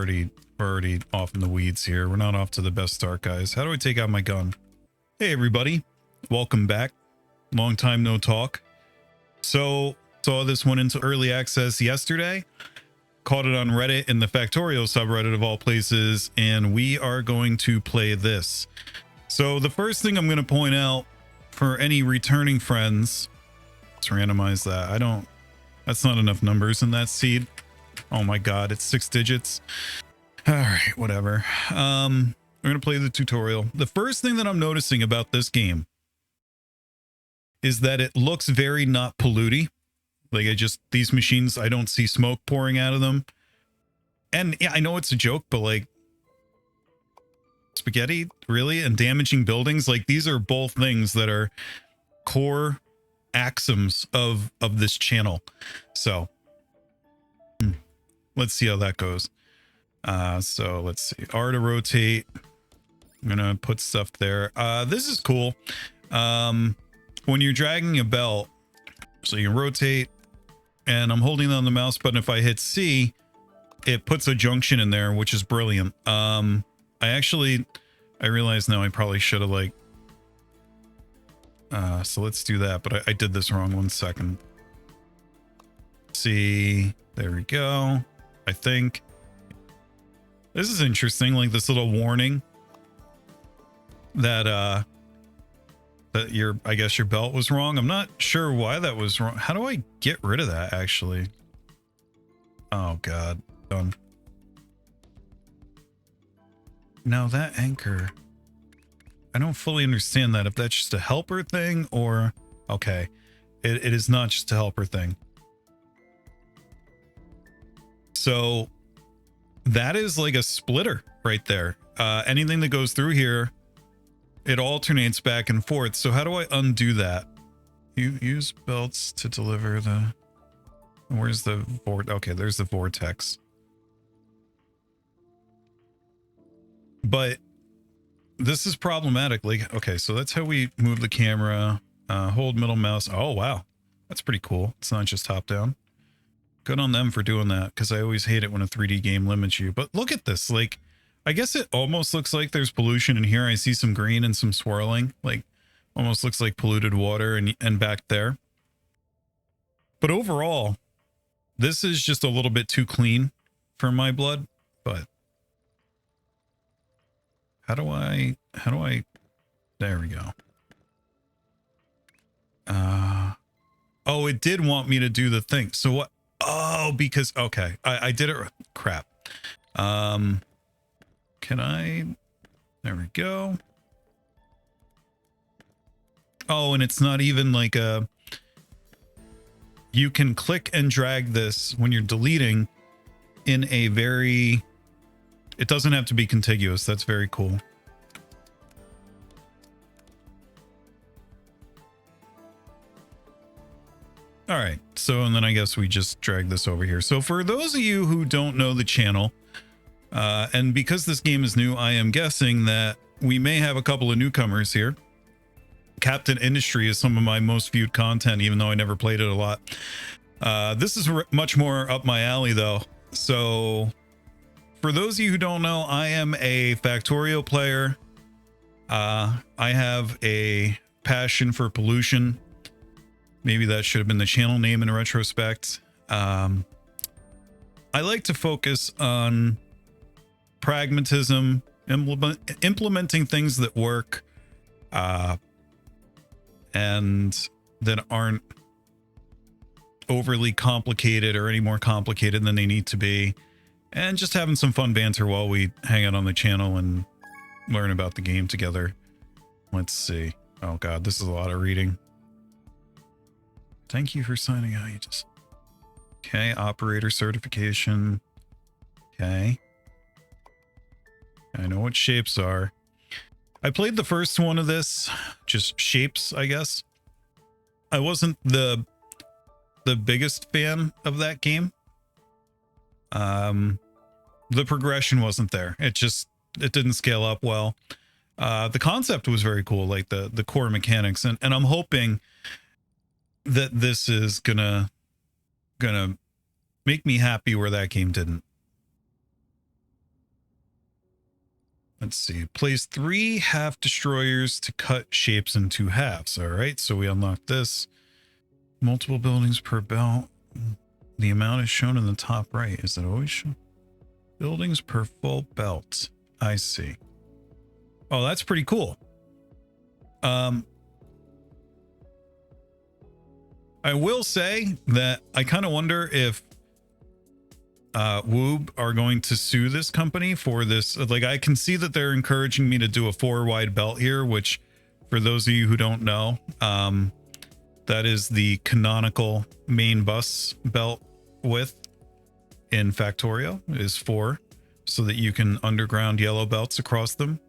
We're already off in the weeds here. We're not off to the best start, guys. How do I take out my gun? Hey, everybody. Welcome back. Long time no talk. So, saw this one into early access yesterday. Caught it on Reddit in the Factorio subreddit of all places, and we are going to play this. So the first thing I'm going to point out for any returning friends, let's randomize that. That's not enough numbers in that seed. Oh my God, it's 6 digits. All right, whatever. We're going to play the tutorial. The first thing that I'm noticing about this game is that it looks very not polluty. Like these machines, I don't see smoke pouring out of them. And yeah, I know it's a joke, but like spaghetti, really? And damaging buildings, like these are both things that are core axioms of this channel. So let's see how that goes. So let's see. R to rotate. I'm gonna put stuff there. This is cool. When you're dragging a belt, so you can rotate, and I'm holding on the mouse button. If I hit C, it puts a junction in there, which is brilliant. I realize now I probably should have like, so let's do that, but I did this wrong. 1 second. See, there we go. I think this is interesting. Like this little warning that, I guess your belt was wrong. I'm not sure why that was wrong. How do I get rid of that actually? Oh God, done. Now that anchor, I don't fully understand that, if that's just a helper thing or, okay. It is not just a helper thing. So that is like a splitter right there. Anything that goes through here, it alternates back and forth. So how do I undo that? You use belts to deliver the, where's the okay, there's the vortex. But this is problematic. Like, okay, so that's how we move the camera. Hold middle mouse. Oh, wow. That's pretty cool. It's not just top down. Good on them for doing that, because I always hate it when a 3D game limits you. But look at this. Like, I guess it almost looks like there's pollution in here. I see some green and some swirling. Like, almost looks like polluted water and back there. But overall, this is just a little bit too clean for my blood. But how do I, there we go. Oh, it did want me to do the thing. So what? Oh, because, okay, I did it. Crap. Can I, there we go. Oh, and it's not even like you can click and drag this when you're deleting in a very, it doesn't have to be contiguous. That's very cool. All right, so, and then I guess we just drag this over here. So for those of you who don't know the channel, and because this game is new, I am guessing that we may have a couple of newcomers here. Captain Industry is some of my most viewed content, even though I never played it a lot. This is much more up my alley though. So for those of you who don't know, I am a Factorio player. I have a passion for pollution. Maybe that should have been the channel name in retrospect. I like to focus on pragmatism, implementing things that work, and that aren't overly complicated or any more complicated than they need to be, and just having some fun banter while we hang out on the channel and learn about the game together. Let's see. Oh God, this is a lot of reading. Thank you for signing out. You just, okay. Operator certification. Okay. I know what shapes are. I played the first one of this, just shapes, I guess. I wasn't the biggest fan of that game. The progression wasn't there. It didn't scale up well. The concept was very cool, like the core mechanics, and I'm hoping that this is gonna make me happy where that game didn't. Let's see. Place 3 half destroyers to cut shapes into halves. All right, so we unlock this. Multiple buildings per belt. The amount is shown in the top right. Is it always shown? Buildings per full belt. I see. Oh, that's pretty cool. I will say that I kind of wonder if Woob are going to sue this company for this. Like, I can see that they're encouraging me to do a 4-wide belt here, which for those of you who don't know, that is the canonical main bus belt width in Factorio is 4, so that you can underground yellow belts across them.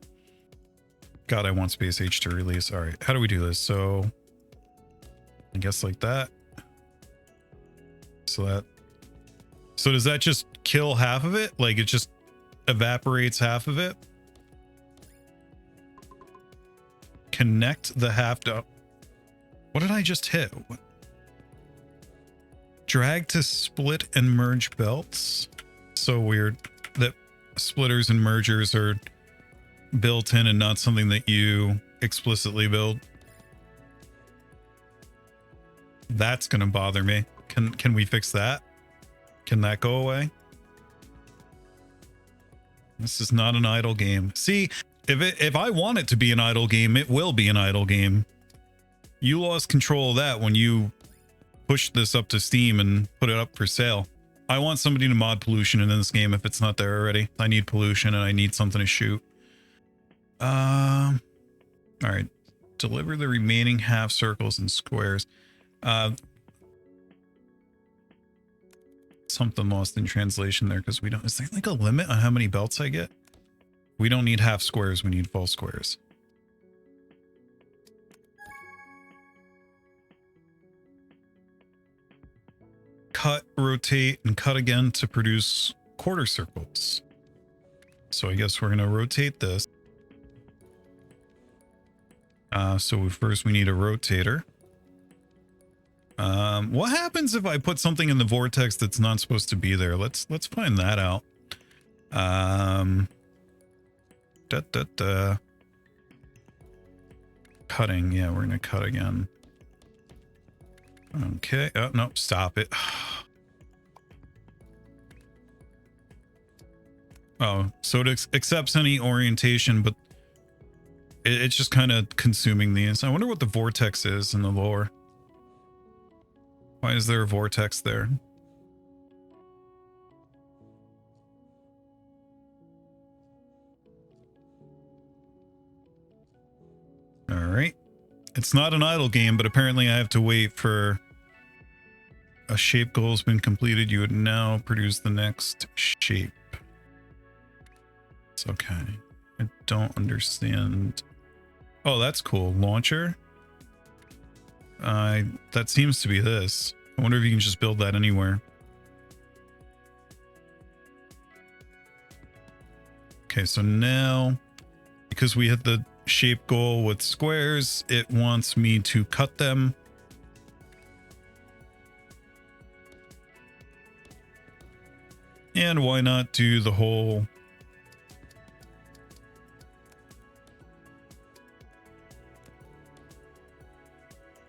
God, I want Space H to release. All right, how do we do this? So I guess like that. So does that just kill half of it? Like, it just evaporates half of it? Connect the half to... What did I just hit? What? Drag to split and merge belts? So weird that splitters and mergers are built in and not something that you explicitly build. That's gonna bother me. Can we fix that? Can that go away? This is not an idle game. See, if I want it to be an idle game, it will be an idle game. You lost control of that when you pushed this up to Steam and put it up for sale. I want somebody to mod pollution in this game if it's not there already. I need pollution and I need something to shoot. All right. Deliver the remaining half circles and squares. Something lost in translation there because we don't... Is there like a limit on how many belts I get? We don't need half squares. We need full squares. Cut, rotate, and cut again to produce quarter circles. So I guess we're going to rotate this. So first we need a rotator. What happens if I put something in the vortex that's not supposed to be there? Let's find that out. Cutting. Yeah, we're going to cut again. Okay. Oh, no, stop it. Oh, so it accepts any orientation, but it's just kind of consuming these. I wonder what the vortex is in the lore. Why is there a vortex there? All right. It's not an idle game, but apparently I have to wait for a shape goal has been completed. You would now produce the next shape. It's okay. I don't understand. Oh, that's cool. Launcher. That seems to be this. I wonder if you can just build that anywhere. Okay, so now, because we hit the shape goal with squares, it wants me to cut them. And why not do the whole...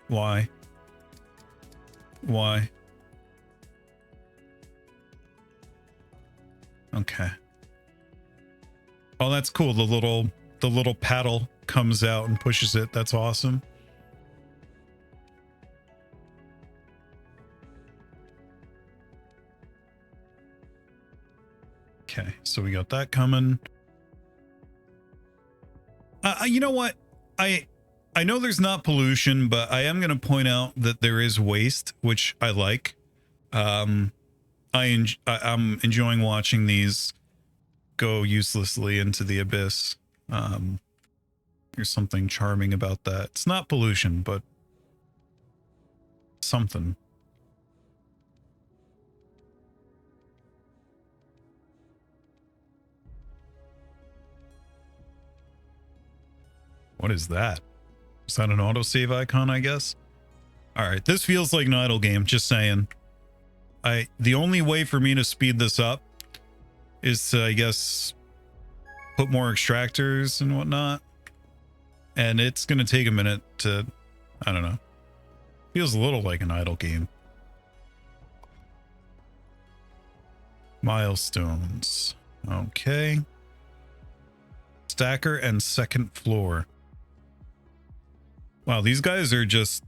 Why? Why? Okay. Oh, that's cool. The little paddle comes out and pushes it. That's awesome. Okay, so we got that coming. You know what? I know there's not pollution, but I am going to point out that there is waste, which I like. I'm enjoying watching these go uselessly into the abyss. There's something charming about that. It's not pollution, but something. What is that? Is that an autosave icon, I guess? All right, this feels like an idle game, just saying. The only way for me to speed this up is to, I guess, put more extractors and whatnot. And it's going to take a minute to, I don't know. Feels a little like an idle game. Milestones. Okay. Stacker and second floor. Wow, these guys are just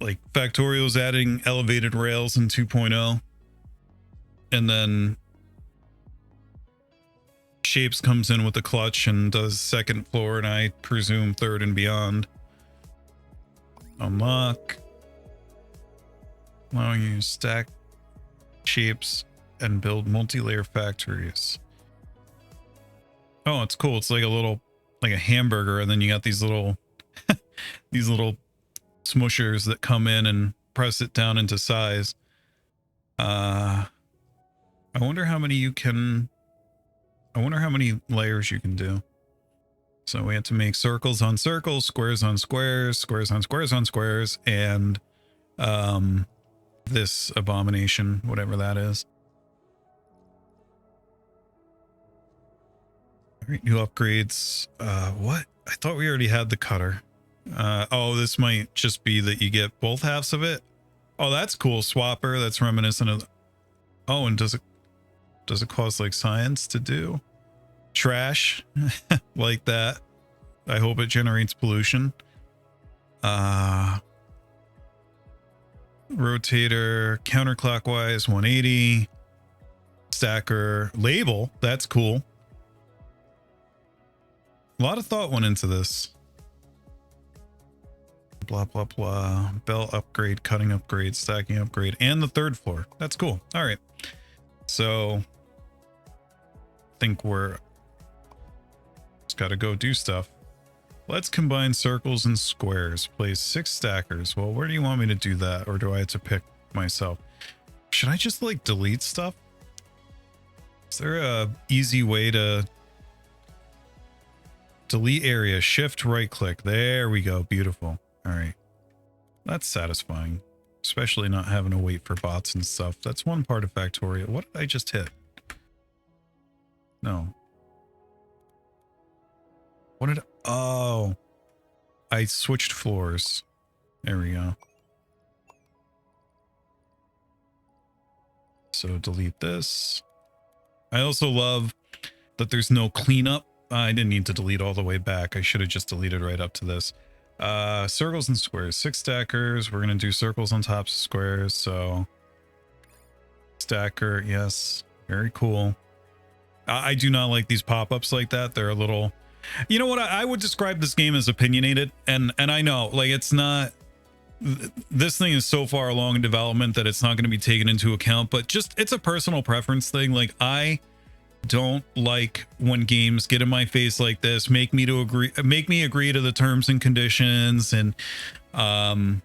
like Factorio's adding elevated rails in 2.0. And then Shapez comes in with the clutch and does second floor, and I presume third and beyond. Unlock. Allowing you to stack shapes and build multi-layer factories. Oh, it's cool. It's like a little, like a hamburger, and then you got these little these little smushers that come in and press it down into size. I wonder how many you can, I wonder how many layers you can do. So we have to make circles on circles, squares on squares, squares on squares on squares, and this abomination, whatever that is. All right, new upgrades. What? I thought we already had the cutter. Oh, this might just be that you get both halves of it. Oh, that's cool. Swapper. That's reminiscent of. Oh, and does it cause like science to do? Trash like that. I hope it generates pollution. Rotator, counterclockwise, 180. Stacker, label. That's cool. A lot of thought went into this. Blah, blah, blah. Bell upgrade, cutting upgrade, stacking upgrade, and the third floor. That's cool. All right. So I think we're just got to go do stuff. Let's combine circles and squares. Place 6 stackers. Well, where do you want me to do that? Or do I have to pick myself? Should I just like delete stuff? Is there a easy way to delete area? Shift right click. There we go. Beautiful. All right. That's satisfying. Especially not having to wait for bots and stuff. That's one part of Factorio. What did I just hit? No. What did... Oh. I switched floors. There we go. So delete this. I also love that there's no cleanup. I didn't need to delete all the way back. I should have just deleted right up to this. Circles and squares. 6 stackers. We're going to do circles on top of squares. So stacker. Yes. Very cool. I do not like these pop-ups like that. They're a little... You know what? I would describe this game as opinionated. And I know, like, it's not... This thing is so far along in development that it's not going to be taken into account. But just, it's a personal preference thing. Like, I don't like when games get in my face like this, make me agree to the terms and conditions, and I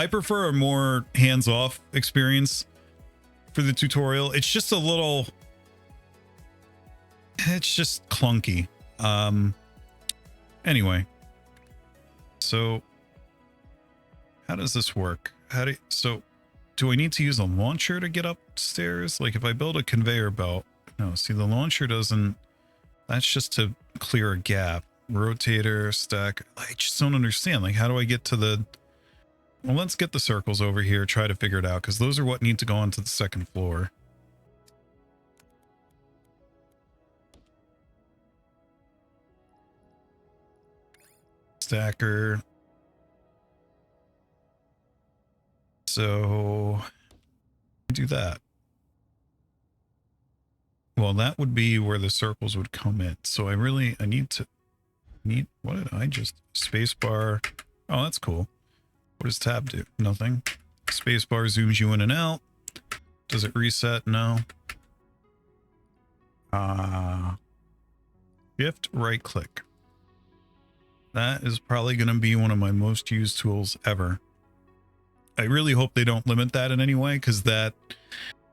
prefer a more hands-off experience for the tutorial. It's just a little, it's just clunky. Anyway, so how does this work? So do I need to use a launcher to get upstairs? Like if I build a conveyor belt, no, see the launcher doesn't, that's just to clear a gap. Rotator, stack. I just don't understand. Like, how do I get to the, well, let's get the circles over here, try to figure it out, because those are what need to go onto the second floor. Stacker. So do that. Well, that would be where the circles would come in. So I need, what did I just, spacebar. Oh, that's cool. What does tab do? Nothing. Spacebar zooms you in and out. Does it reset? No. Shift right click. That is probably going to be one of my most used tools ever. I really hope they don't limit that in any way, because that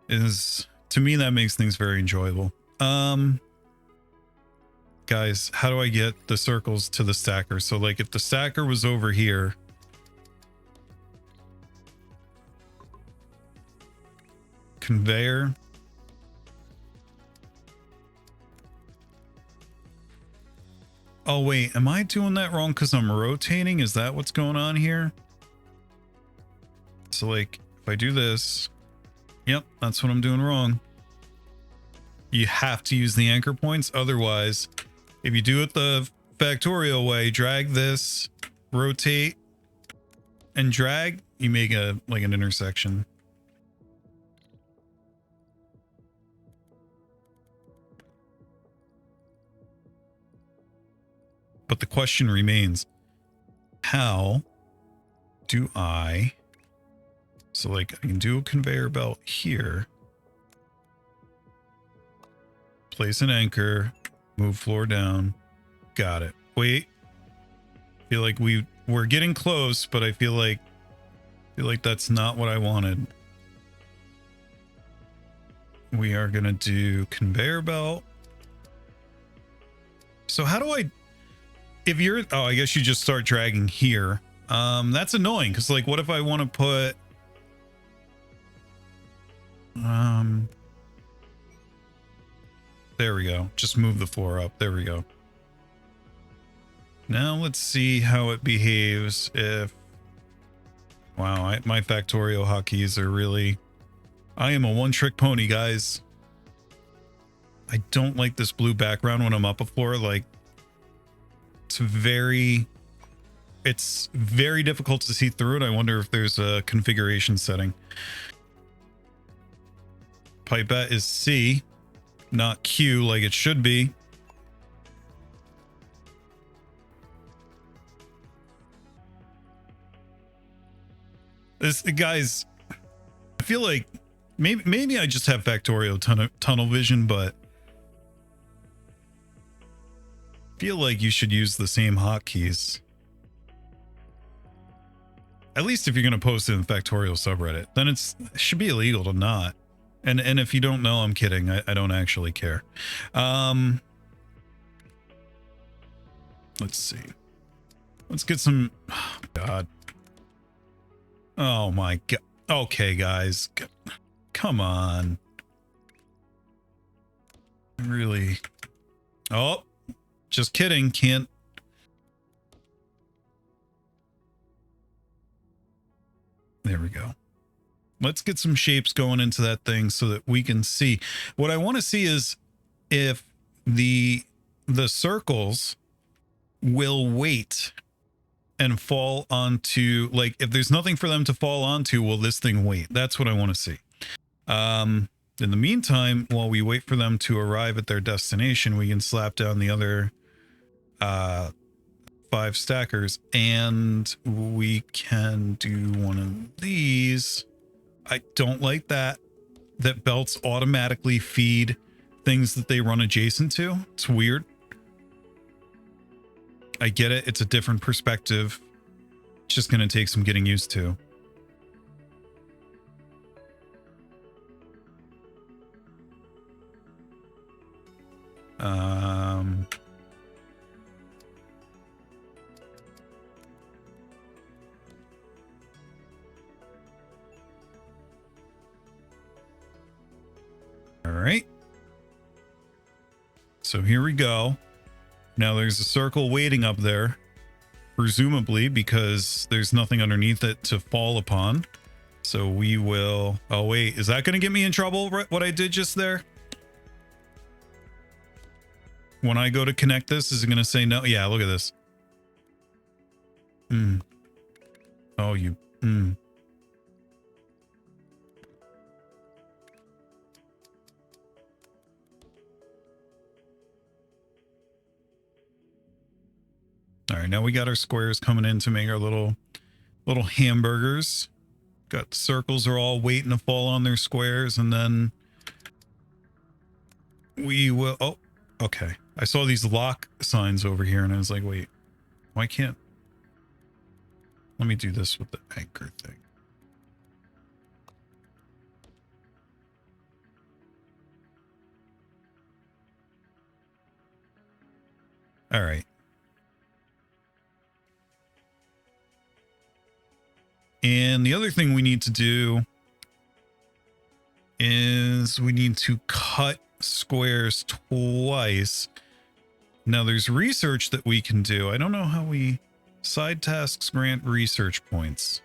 is, to me, that makes things very enjoyable. Guys, how do I get the circles to the stacker? So like if the stacker was over here, conveyor, Oh, wait, am I doing that wrong because I'm rotating? Is that what's going on here? So, like, if I do this, yep, that's what I'm doing wrong. You have to use the anchor points. Otherwise, if you do it the Factorio way, drag this, rotate, and drag, you make a like an intersection. But the question remains, how do I... So like I can do a conveyor belt here. Place an anchor, move floor down. Got it. Wait. Feel like we're getting close, but I feel like that's not what I wanted. We are gonna do conveyor belt. So how do I... If you're... Oh, I guess you just start dragging here. That's annoying because like what if I want to put... There we go. Just move the floor up. There we go. Now let's see how it behaves if... Wow, my Factorio hotkeys are really... I am a one-trick pony, guys. I don't like this blue background when I'm up a floor. Like, it's very difficult to see through it. I wonder if there's a configuration setting. Pipette is C, not Q like it should be. This, guys, I feel like maybe I just have Factorio tunnel vision, but I feel like you should use the same hotkeys. At least if you're going to post it in Factorio subreddit, then it should be illegal to not. And if you don't know, I'm kidding. I don't actually care. Let's see. Let's get some... Oh, God. Oh my God. Okay, guys. Come on. Really? Oh, just kidding. Can't. There we go. Let's get some shapes going into that thing so that we can see. What I want to see is if the circles will wait and fall onto, like, if there's nothing for them to fall onto, will this thing wait? That's what I want to see. In the meantime, while we wait for them to arrive at their destination, we can slap down the other 5 stackers, and we can do one of these. I don't like that belts automatically feed things that they run adjacent to. It's weird. I get it. It's a different perspective. It's just going to take some getting used to. All right. So here we go. Now there's a circle waiting up there, presumably because there's nothing underneath it to fall upon. So we will... Oh, wait. Is that going to get me in trouble, what I did just there? When I go to connect this, is it going to say no? Yeah, look at this. Oh, you... All right, now we got our squares coming in to make our little hamburgers. Got the circles are all waiting to fall on their squares, and then we will... Oh, okay. I saw these lock signs over here, and I was like, wait, why can't... Let me do this with the anchor thing. All right. And the other thing we need to do is we need to cut squares twice Now there's research that we can do. I don't know how we... Side tasks grant research points.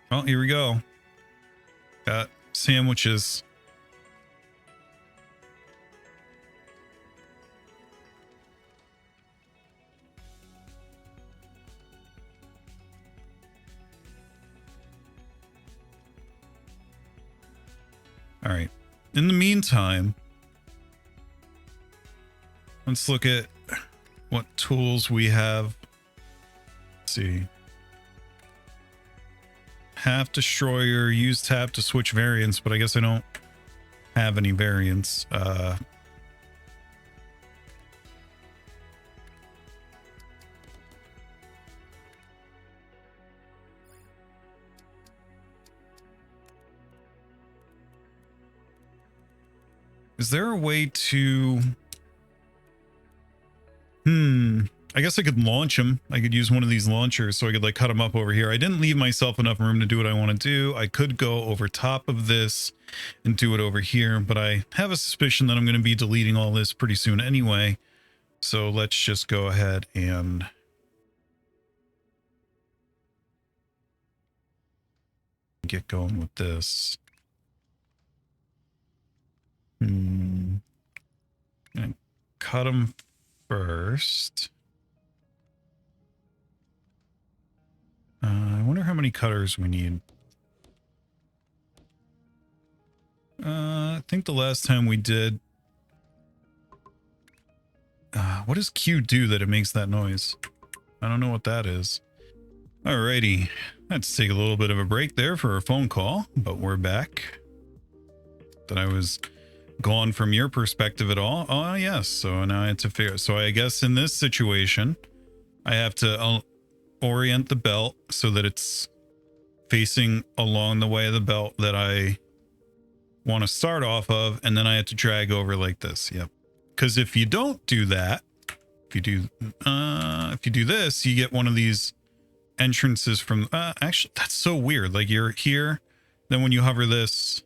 Oh, here we go. Got sandwiches. All right. In the meantime, let's look at what tools we have. Let's see. Half destroyer, use tab to switch variants, but I guess I don't have any variants. Is there a way to... I guess I could launch them. I could use one of these launchers so I could like cut them up over here. I didn't leave myself enough room to do what I want to do. I could go over top of this and do it over here, but I have a suspicion that I'm going to be deleting all this pretty soon anyway. So let's just go ahead and get going with this. And cut them first. I wonder how many cutters we need. I think the last time we did... what does Q do that it makes that noise? I don't know what that is. Alrighty. Let's take a little bit of a break there for a phone call, but we're back. That I was gone from your perspective at all. Oh, yes. So now I have to figure... So I guess in this situation, I have to... orient the belt so that it's facing along the way of the belt that I want to start off of, and then I have to drag over like this. Yep. Because if you don't do that, if you do this, you get one of these entrances from actually that's so weird. Like you're here, then when you hover this,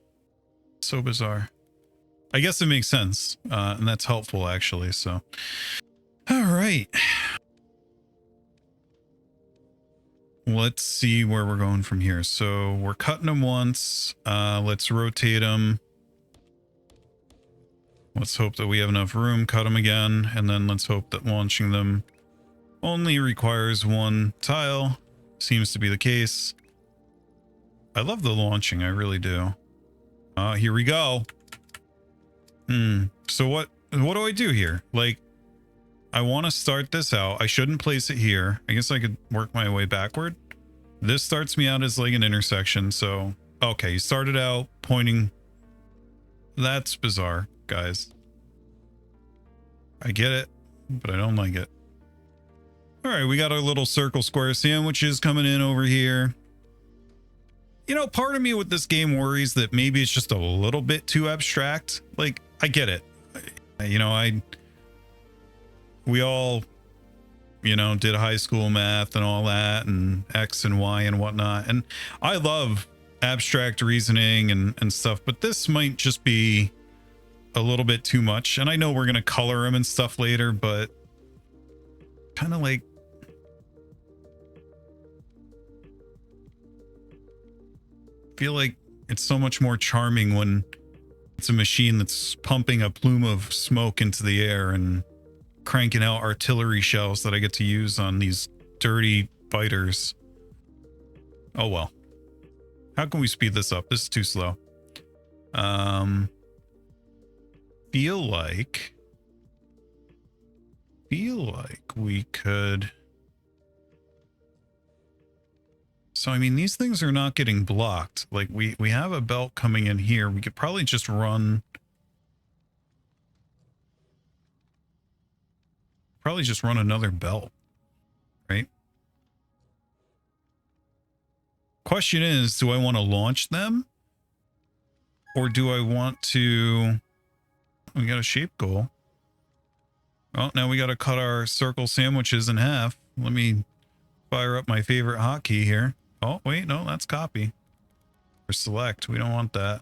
so bizarre. I guess it makes sense, and that's helpful actually. So all right. Let's see where we're going from here. So we're cutting them once. Let's rotate them. Let's hope that we have enough room. Cut them again. And then let's hope that launching them only requires one tile. Seems to be the case. I love the launching. I really do. Here we go. So what do I do here? Like, I want to start this out. I shouldn't place it here. I guess I could work my way backward. This starts me out as like an intersection. So, okay, you started out pointing. That's bizarre, guys. I get it, but I don't like it. All right, we got our little circle square sandwiches coming in over here. You know, part of me with this game worries that maybe it's just a little bit too abstract. Like, I get it. You know, we all, you know, did high school math and all that and X and Y and whatnot. And I love abstract reasoning and stuff, but this might just be a little bit too much. And I know we're going to color them and stuff later, but kind of like, feel like it's so much more charming when it's a machine that's pumping a plume of smoke into the air and cranking out artillery shells that I get to use on these dirty fighters. Oh well. How can we speed this up? This is too slow. Feel like we could... So I mean, these things are not getting blocked. Like we have a belt coming in here. We could probably just run... another belt, right? Question is, do I want to launch them? Or do I want to... We got a shape goal. Oh, now we got to cut our circle sandwiches in half. Let me fire up my favorite hotkey here. Oh, wait, no, that's copy. Or select. We don't want that.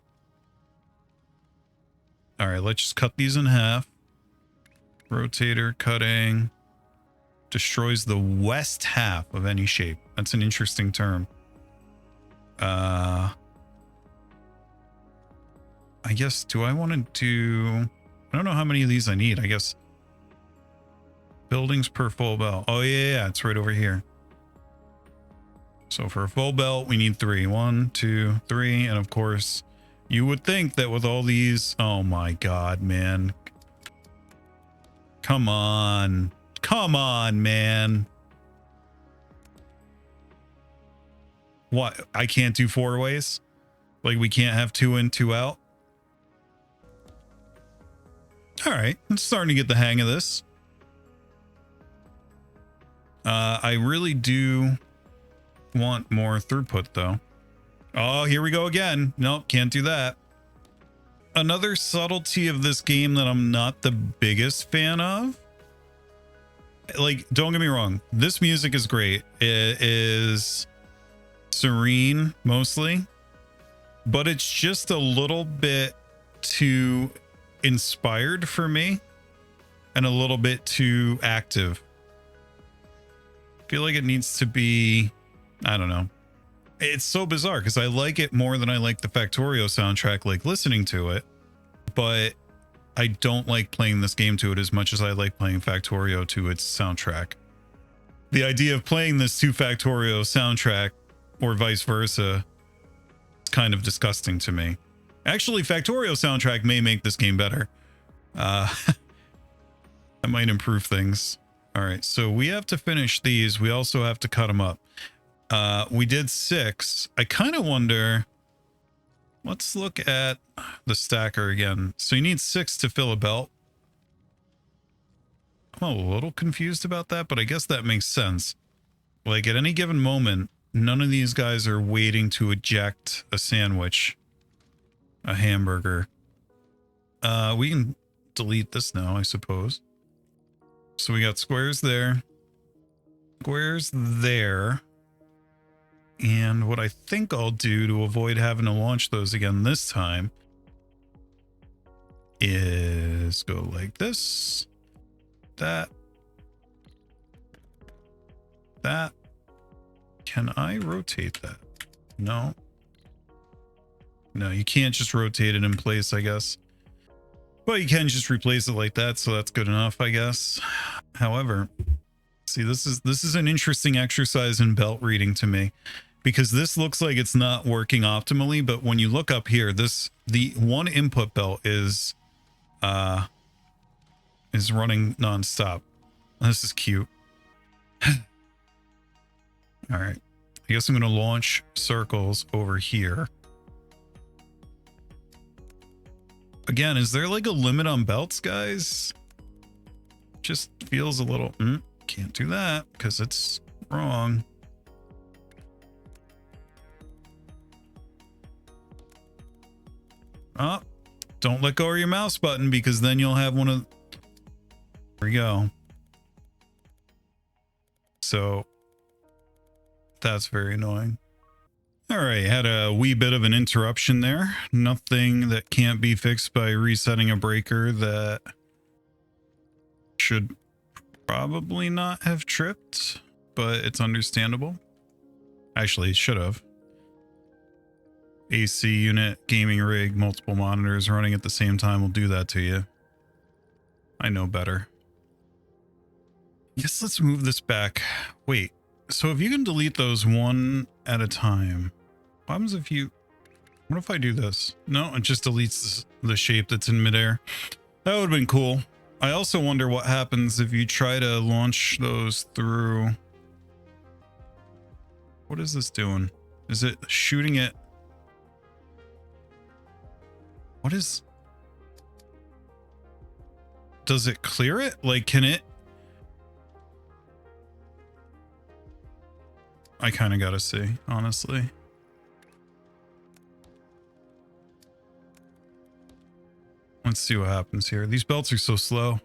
All right, let's just cut these in half. Rotator cutting destroys the west half of any shape. That's an interesting term. I guess, do I want to do... I don't know how many of these I need. I guess buildings per full belt. Oh, yeah, it's right over here. So for a full belt, we need 3. 1, 2, 3. And of course, you would think that with all these... Oh my God, man. Come on. Come on, man. What? I can't do 4 ways? Like we can't have 2 in, 2 out? All right, I'm starting to get the hang of this. I really do want more throughput though. Oh, here we go again. Nope, can't do that. Another subtlety of this game that I'm not the biggest fan of. Like, don't get me wrong, this music is great. It is serene mostly, but it's just a little bit too inspired for me and a little bit too active. I feel like it needs to be, I don't know. It's so bizarre because I like it more than I like the Factorio soundtrack, like listening to it, but I don't like playing this game to it as much as I like playing Factorio to its soundtrack. The idea of playing this to Factorio soundtrack or vice versa is kind of disgusting to me. Actually, Factorio soundtrack may make this game better. That might improve things. All right, so we have to finish these. We also have to cut them up. We did 6. I kind of wonder... Let's look at the stacker again. So you need 6 to fill a belt. I'm a little confused about that, but I guess that makes sense. Like at any given moment, none of these guys are waiting to eject a sandwich. A hamburger. We can delete this now, I suppose. So we got squares there. Squares there. And what I think I'll do to avoid having to launch those again this time is go like this. That. That. Can I rotate that? No. No, you can't just rotate it in place, I guess. But you can just replace it like that, so that's good enough, I guess. However, see, this is an interesting exercise in belt reading to me, because this looks like it's not working optimally, but when you look up here, the one input belt is running nonstop. This is cute. All right. I guess I'm going to launch circles over here. Again, is there like a limit on belts, guys? Just feels a little... can't do that because it's wrong. Oh, don't let go of your mouse button because then you'll have one of... There we go. So that's very annoying. All right, had a wee bit of an interruption there. Nothing that can't be fixed by resetting a breaker that should probably not have tripped, but it's understandable. Actually, it should have. AC unit, gaming rig, multiple monitors running at the same time will do that to you. I know better. Guess let's move this back. Wait, so if you can delete those one at a time, what happens if you... What if I do this? No, it just deletes the shape that's in midair. That would have been cool. I also wonder what happens if you try to launch those through... What is this doing? Is it shooting it? What is... Does it clear it? Like, can it... I kind of gotta see, honestly. Let's see what happens here. These belts are so slow.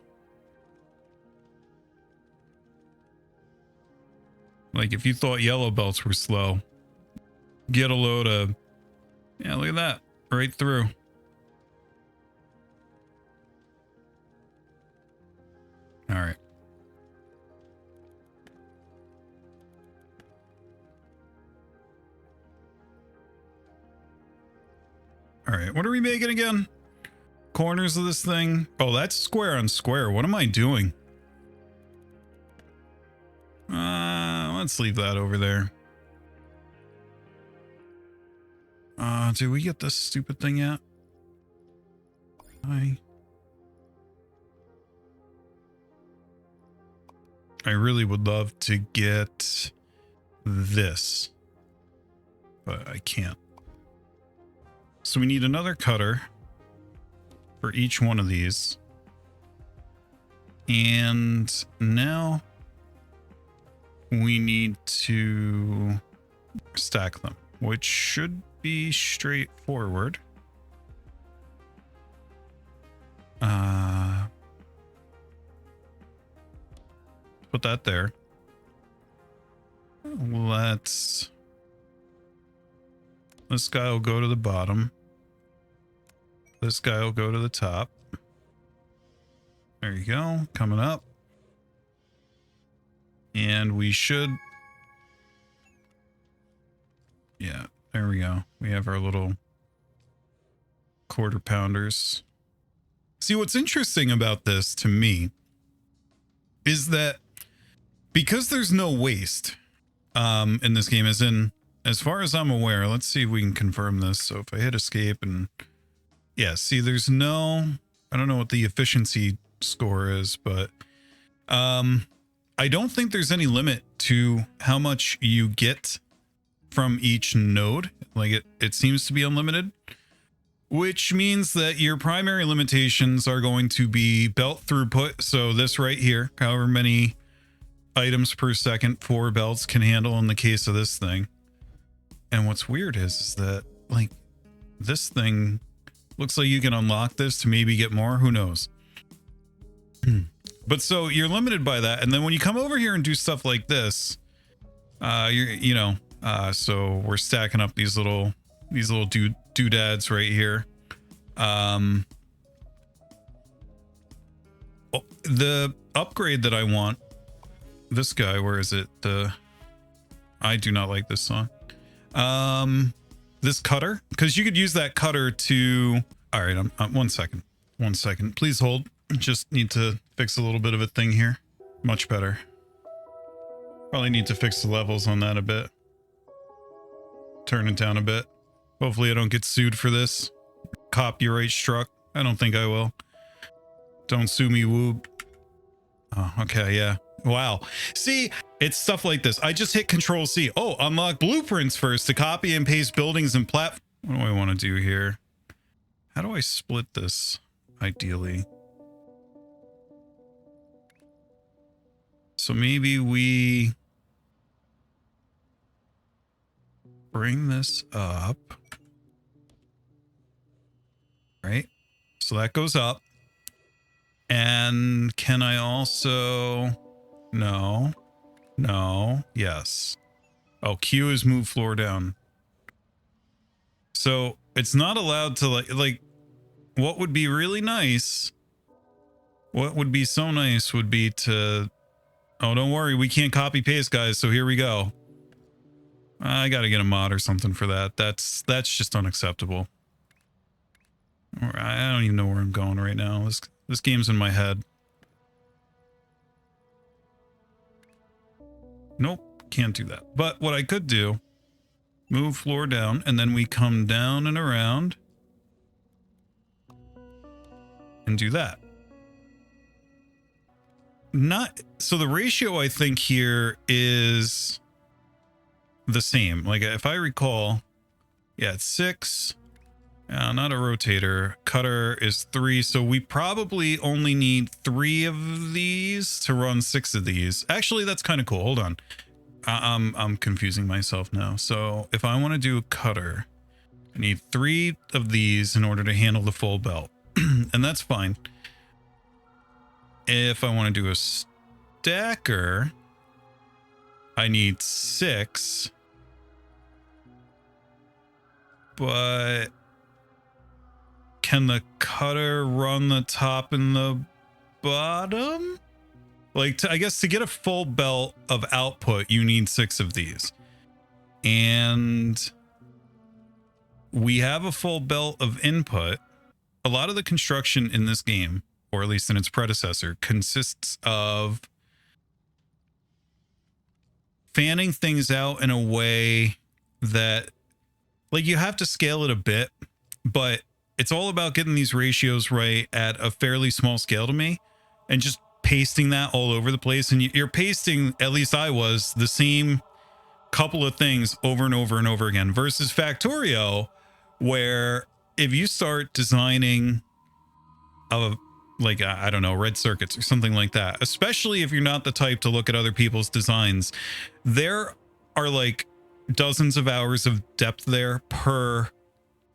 Like, if you thought yellow belts were slow, get a load of... Yeah, look at that. Right through. All right. All right, what are we making again? Corners of this thing. Oh, that's square on square. What am I doing? Let's leave that over there. Did we get this stupid thing yet? I really would love to get this, but I can't. So we need another cutter for each one of these. And now we need to stack them, which should be straightforward. Put that there. This guy will go to the bottom. This guy will go to the top. There you go, coming up. And we should, yeah, there we go. We have our little quarter pounders. See, what's interesting about this to me is that because there's no waste in this game, as far as I'm aware, let's see if we can confirm this. So if I hit escape and yeah, see, there's no, I don't know what the efficiency score is, but I don't think there's any limit to how much you get from each node. Like it seems to be unlimited, which means that your primary limitations are going to be belt throughput. So this right here, however many items per second 4 belts can handle in the case of this thing. And what's weird is that like this thing looks like you can unlock this to maybe get more, who knows. But so you're limited by that. And then when you come over here and do stuff like this, so we're stacking up these little doodads right here. The upgrade that I want, this guy, where is it? I do not like this song. This cutter, because you could use that cutter to, all right, I'm 1 second, please hold. Just need to fix a little bit of a thing here. Much better. Probably need to fix the levels on that a bit. Turn it down a bit. Hopefully I don't get sued for this. Copyright struck. I don't think I will. Don't sue me, woob. Oh, okay, yeah. Wow. See, it's stuff like this. I just hit Control C. Oh, unlock blueprints first to copy and paste buildings and What do I want to do here? How do I split this, ideally? So maybe we bring this up. Right? So that goes up. And can I also... No, yes. Oh, Q is move floor down. So it's not allowed to like what would be really nice, what would be so nice would be to, oh, don't worry, we can't copy paste, guys, so here we go. I gotta get a mod or something for that. That's just unacceptable. I don't even know where I'm going right now. This game's in my head. Nope, can't do that. But what I could do, move floor down, and then we come down and around and do that. So the ratio I think here is the same. Like if I recall, yeah, it's 6. Not a rotator. Cutter is 3. So we probably only need 3 of these to run 6 of these. Actually, that's kind of cool. Hold on. I'm confusing myself now. So if I want to do a cutter, I need 3 of these in order to handle the full belt. And that's fine. If I want to do a stacker, I need 6. But can the cutter run the top and the bottom? Like, I guess to get a full belt of output, you need 6 of these. And we have a full belt of input. A lot of the construction in this game, or at least in its predecessor, consists of fanning things out in a way that, like, you have to scale it a bit, but it's all about getting these ratios right at a fairly small scale to me and just pasting that all over the place. And you're pasting, at least I was, the same couple of things over and over and over again versus Factorio, where if you start designing a, like, I don't know, red circuits or something like that, especially if you're not the type to look at other people's designs, there are like dozens of hours of depth there per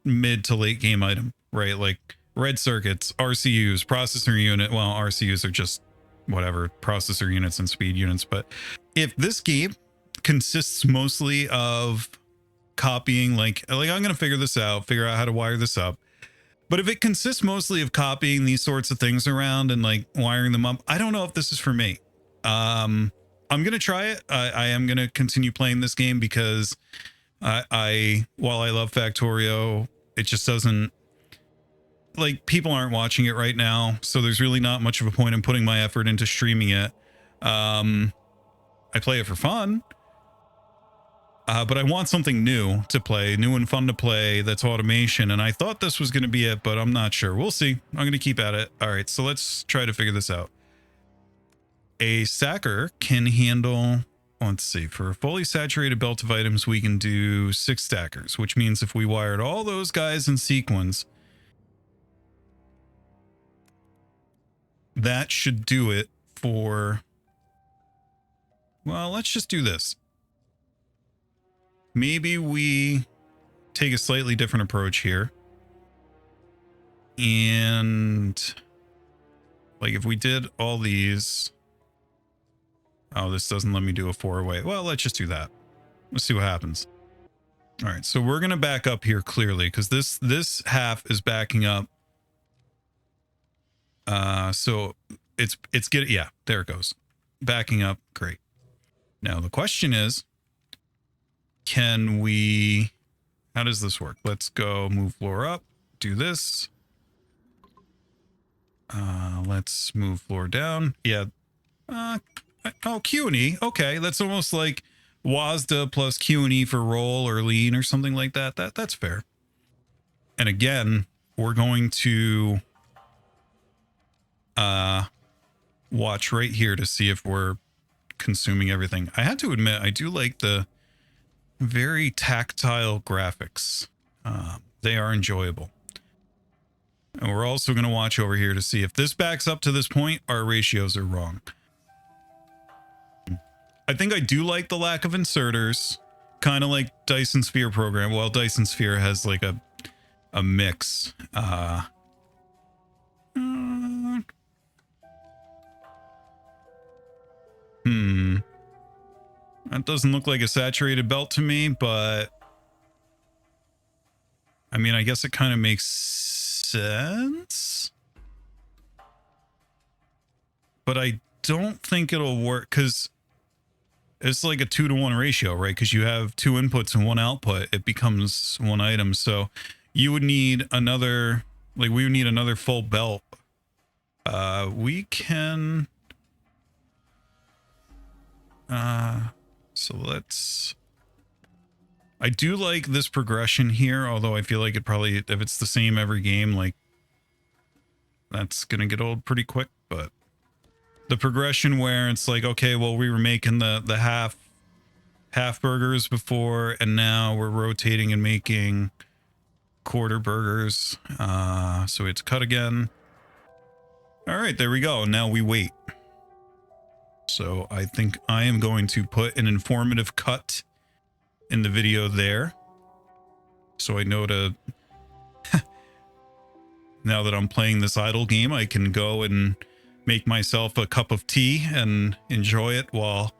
mid to late game item, right? Like red circuits, RCUs, processor unit. Well, RCUs are just whatever, processor units and speed units. But if this game consists mostly of copying, like I'm going to figure out how to wire this up. But if it consists mostly of copying these sorts of things around and like wiring them up, I don't know if this is for me. I'm going to try it. I am going to continue playing this game because while I love Factorio, it just doesn't, like, people aren't watching it right now. So there's really not much of a point in putting my effort into streaming it. I play it for fun. But I want something new to play, new and fun to play that's automation. And I thought this was going to be it, but I'm not sure. We'll see. I'm going to keep at it. All right, so let's try to figure this out. A stacker can handle, let's see, for a fully saturated belt of items, we can do 6 stackers, which means if we wired all those guys in sequence, that should do it for, well, let's just do this. Maybe we take a slightly different approach here. And like if we did all these, oh, this doesn't let me do a 4-way. Well, let's just do that. Let's see what happens. All right, so we're going to back up here clearly because this half is backing up. So it's getting, yeah, there it goes. Backing up, great. Now the question is, can we, how does this work? Let's go move floor up, do this. Let's move floor down. Yeah. Oh, Q and E. Okay, that's almost like WASDA plus Q and E for roll or lean or something like that. That's fair. And again, we're going to watch right here to see if we're consuming everything. I had to admit, I do like the very tactile graphics. They are enjoyable. And we're also going to watch over here to see if this backs up to this point, our ratios are wrong. I think I do like the lack of inserters, kind of like Dyson Sphere program. Well, Dyson Sphere has like a mix. That doesn't look like a saturated belt to me, but I mean, I guess it kind of makes sense. But I don't think it'll work because it's like a 2-to-1 ratio, right? Because you have 2 inputs and 1 output, it becomes 1 item. So you would need another, like we would need another full belt. We can, so let's, I do like this progression here, although I feel like it probably, if it's the same every game, like that's going to get old pretty quick. But the progression where it's like, okay, well, we were making the half burgers before, and now we're rotating and making quarter burgers. So it's cut again. All right, there we go. Now we wait. So I think I am going to put an informative cut in the video there. So I know to, now that I'm playing this idle game, I can go and make myself a cup of tea and enjoy it while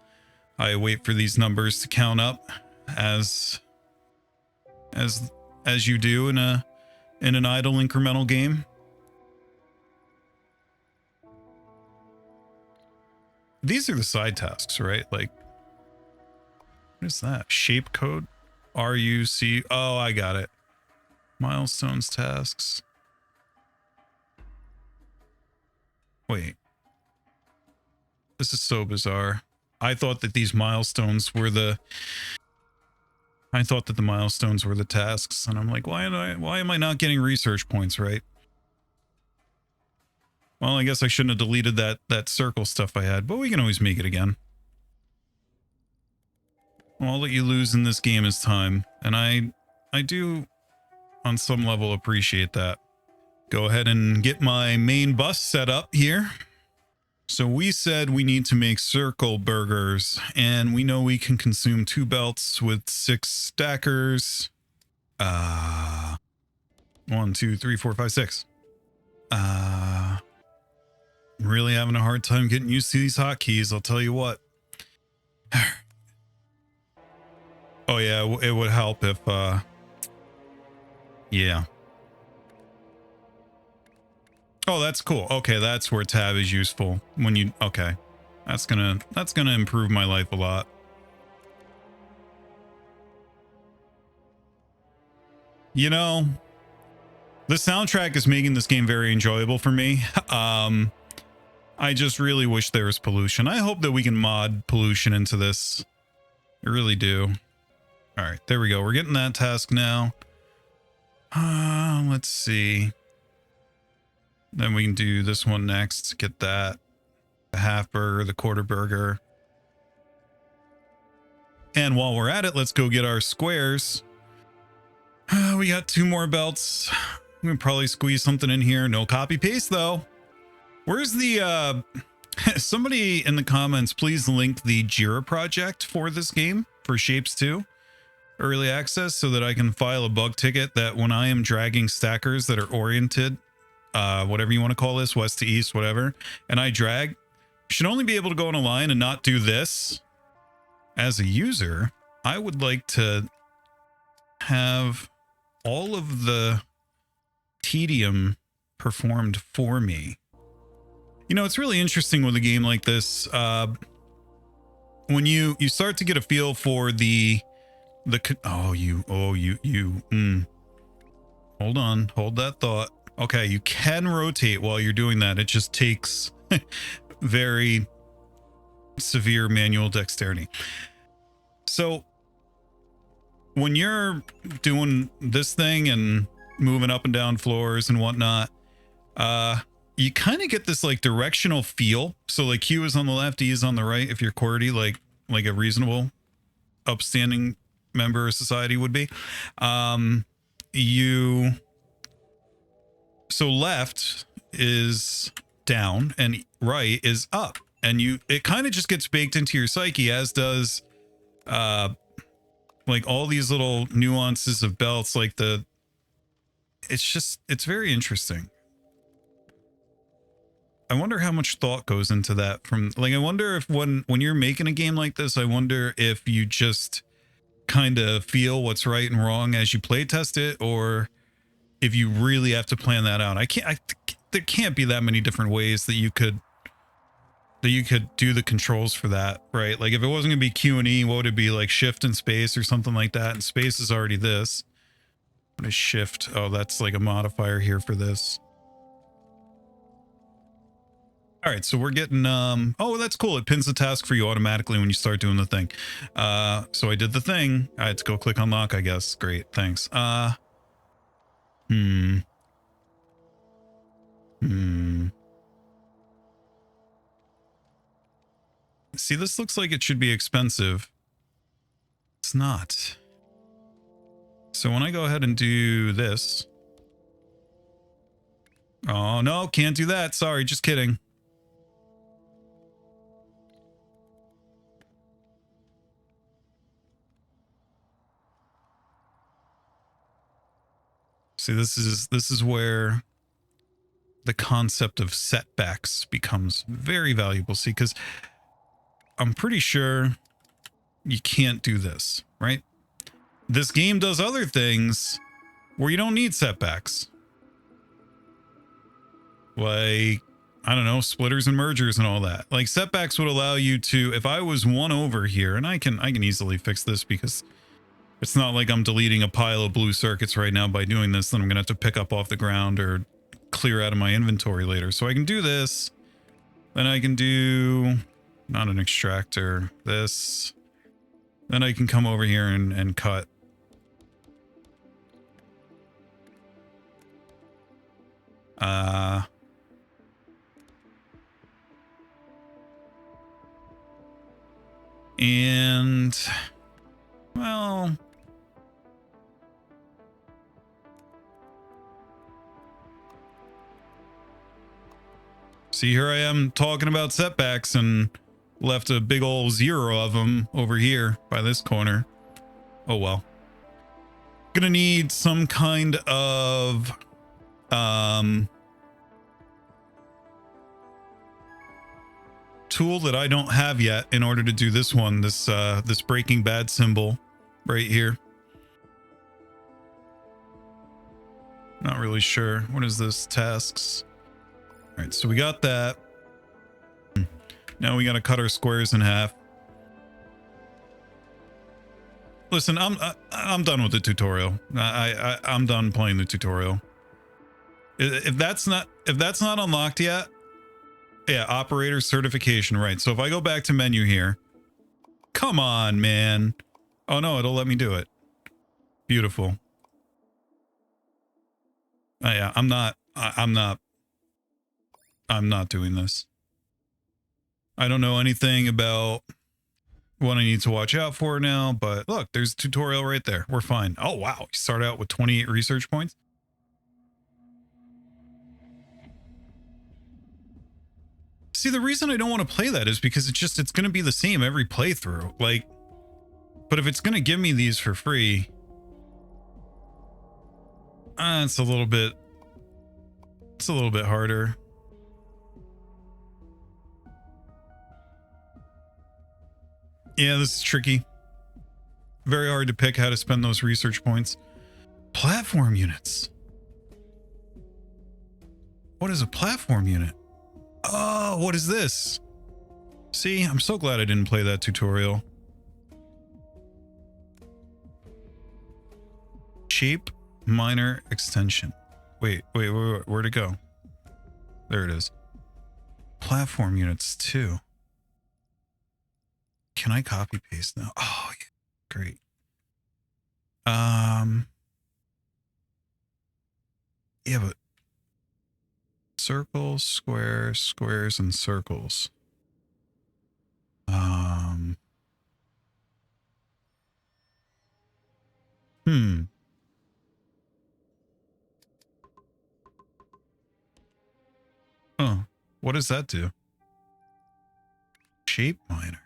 I wait for these numbers to count up as you do in an idle incremental game. These are the side tasks, right? Like, what is that? Shape code? RUC. Oh, I got it. Milestones tasks. Wait. This is so bizarre. I thought that these milestones were the... I thought that the milestones were the tasks, and I'm like, why am I not getting research points, right? Well, I guess I shouldn't have deleted that circle stuff I had, but we can always make it again. All that you lose in this game is time, and I do, on some level, appreciate that. Go ahead and get my main bus set up here. So we said we need to make circle burgers, and we know we can consume 2 belts with 6 stackers. 1, 2, 3, 4, 5, 6. Really having a hard time getting used to these hotkeys, I'll tell you what. Oh yeah, it would help if, yeah. Oh, that's cool. Okay, that's where tab is useful when you, okay. That's gonna improve my life a lot. You know, the soundtrack is making this game very enjoyable for me. I just really wish there was pollution. I hope that we can mod pollution into this. I really do. All right, there we go. We're getting that task now. Let's see. Then we can do this one next. Get that. The half burger, the quarter burger. And while we're at it, let's go get our squares. We got 2 more belts. We can probably squeeze something in here. No copy paste though. Where's the, somebody in the comments, please link the Jira project for this game, for Shapez 2 early access, so that I can file a bug ticket that when I am dragging stackers that are oriented, whatever you want to call this, west to east, whatever, and I drag, should only be able to go in a line and not do this. As a user, I would like to have all of the tedium performed for me. You know, it's really interesting with a game like this. When you start to get a feel for hold on, hold that thought. Okay, you can rotate while you're doing that. It just takes very severe manual dexterity. So when you're doing this thing and moving up and down floors and whatnot, you kind of get this like directional feel. So like Q is on the left, E is on the right. If you're QWERTY, like a reasonable, upstanding member of society would be. So left is down and right is up, and it kind of just gets baked into your psyche, as does like all these little nuances of belts. Like it's very interesting. I wonder how much thought goes into that. From like, I wonder if when you're making a game like this, I wonder if you just kind of feel what's right and wrong as you play test it, or if you really have to plan that out. There can't be that many different ways that you could do the controls for that, right? Like if it wasn't gonna be Q and E, what would it be? Like shift and space or something like that? And space is already this. What is shift? Oh, that's like a modifier here for this. All right, so we're getting, oh, that's cool. It pins the task for you automatically when you start doing the thing. So I did the thing. I had to go click unlock, I guess. Great, thanks. See, this looks like it should be expensive. It's not. So when I go ahead and do this. Oh, no, can't do that. Sorry, just kidding. See, this is where the concept of setbacks becomes very valuable. See, because I'm pretty sure you can't do this, right? This game does other things where you don't need setbacks. Like, I don't know, splitters and mergers and all that. Like setbacks would allow you to, if I was one over here, and I can easily fix this because it's not like I'm deleting a pile of blue circuits right now by doing this, then I'm gonna have to pick up off the ground or clear out of my inventory later. So I can do this. Then I can do, not an extractor, this. Then I can come over here and cut. And, well, see, here I am talking about setbacks and left a big old 0 of them over here by this corner. Oh, well. Gonna need some kind of, tool that I don't have yet in order to do this one, this Breaking Bad symbol right here. Not really sure. What is this? Tasks. All right, so we got that. Now we got to cut our squares in half. Listen, I'm done with the tutorial. I'm done playing the tutorial. If that's not unlocked yet, yeah, operator certification, right? So if I go back to menu here, come on, man. Oh no, it'll let me do it. Beautiful. Oh, yeah, I'm not doing this. I don't know anything about what I need to watch out for now, but look, there's a tutorial right there. We're fine. Oh, wow. You start out with 28 research points. See, the reason I don't want to play that is because it's going to be the same every playthrough. Like, but if it's going to give me these for free, it's a little bit harder. Yeah, this is tricky. Very hard to pick how to spend those research points. Platform units. What is a platform unit? Oh, what is this? See, I'm so glad I didn't play that tutorial. Shape minor extension. Wait, where'd it go? There it is. Platform units too. Can I copy paste now? Oh, yeah. Great. Yeah, but circles, squares, squares, and circles. Oh, what does that do? Shape minor.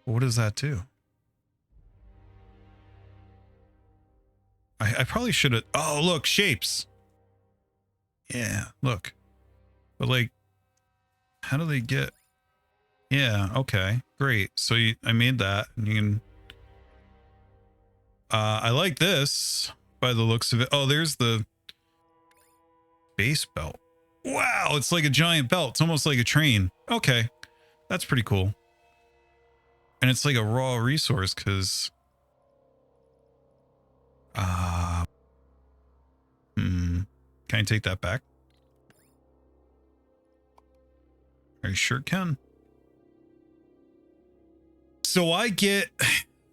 What does that do? I probably should have. Oh, look, shapes. Yeah, look. But like, how do they get? Yeah, okay, great. So I made that, and you can. I like this by the looks of it. Oh, there's the base belt. Wow, it's like a giant belt. It's almost like a train. Okay, that's pretty cool. And it's like a raw resource because. Can I take that back? I sure can. So I get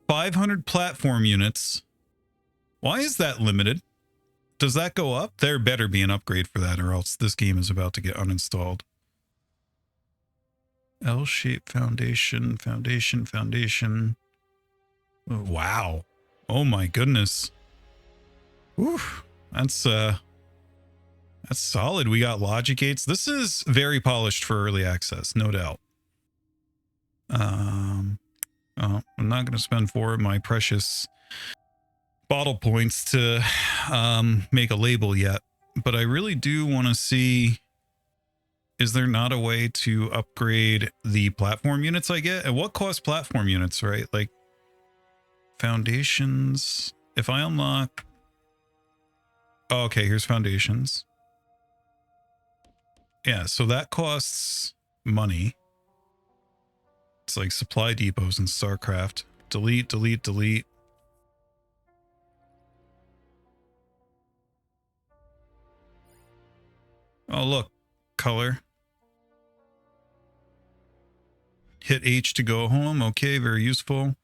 500 platform units. Why is that limited? Does that go up? There better be an upgrade for that, or else this game is about to get uninstalled. L-shaped foundation, foundation. Oh, wow. Oh my goodness. Oof. That's solid. We got logic gates. This is very polished for early access, no doubt. I'm not going to spend 4 of my precious bottle points to make a label yet, but I really do want to see, is there not a way to upgrade the platform units I get? And what cost platform units, right? Like, Foundations. If I unlock... Oh, okay, here's foundations. Yeah, so that costs money. It's like supply depots in StarCraft. Delete, delete, delete. Oh, look. Color. Hit H to go home. Okay, very useful.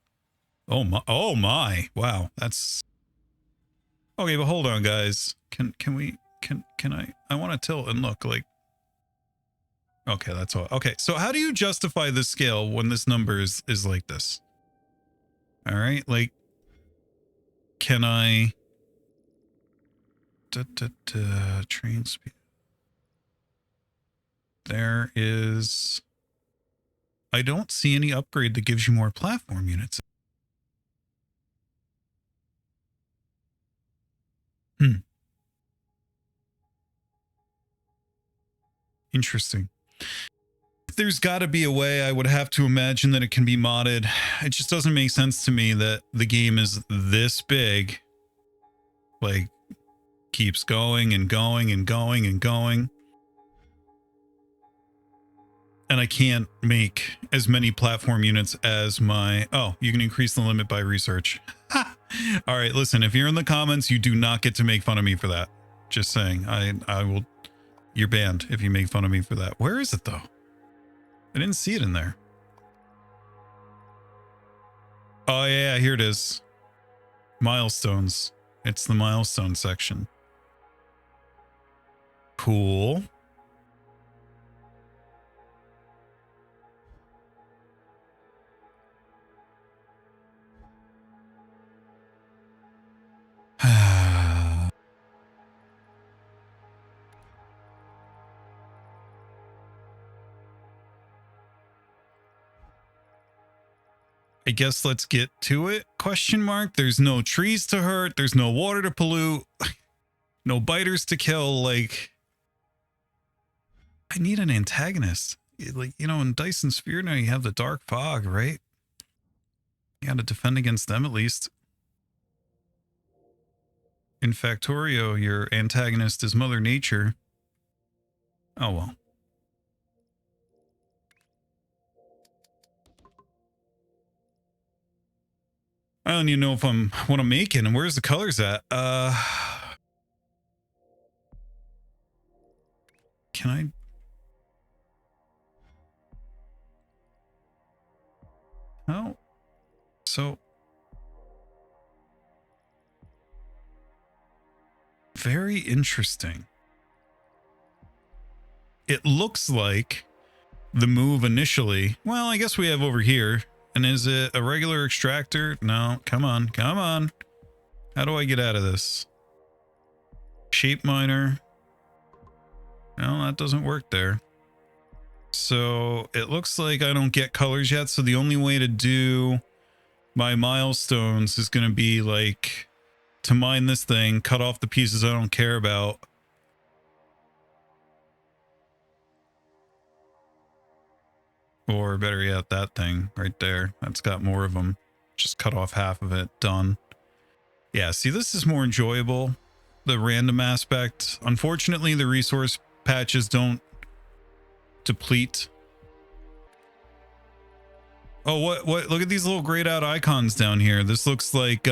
Oh my. Oh my. Wow, that's... Okay, but hold on, guys. Can I want to tilt and look like... Okay, that's all. Okay, so how do you justify this scale when this number is like this? All right, like, can I... train speed. There is... I don't see any upgrade that gives you more platform units. Interesting. There's got to be a way. I would have to imagine that it can be modded. It just doesn't make sense to me that the game is this big. Like, keeps going and going and going and going. And I can't make as many platform units as my... Oh, you can increase the limit by research. All right, listen, if you're in the comments, you do not get to make fun of me for that. Just saying. I will... You're banned if you make fun of me for that. Where is it, though? I didn't see it in there. Oh, yeah, here it is. Milestones. It's the milestone section. Cool. I guess let's get to it. Question mark. There's no trees to hurt. There's no water to pollute. No biters to kill. Like, I need an antagonist. Like, you know, in Dyson Sphere now you have the Dark Fog, right? You gotta defend against them at least. In Factorio, your antagonist is Mother Nature. Oh well. I don't even know if what I'm making and where's the colors at. Can I? Oh, so very interesting. It looks like the move initially. Well, I guess we have over here. And is it a regular extractor? No, come on, come on. How do I get out of this? Shape miner. No, that doesn't work there. So it looks like I don't get colors yet. So the only way to do my milestones is going to be like to mine this thing, cut off the pieces I don't care about. Or better yet, that thing right there. That's got more of them. Just cut off half of it. Done. Yeah, see, this is more enjoyable. The random aspect. Unfortunately, the resource patches don't deplete. Oh, what? Look at these little grayed out icons down here. This looks like,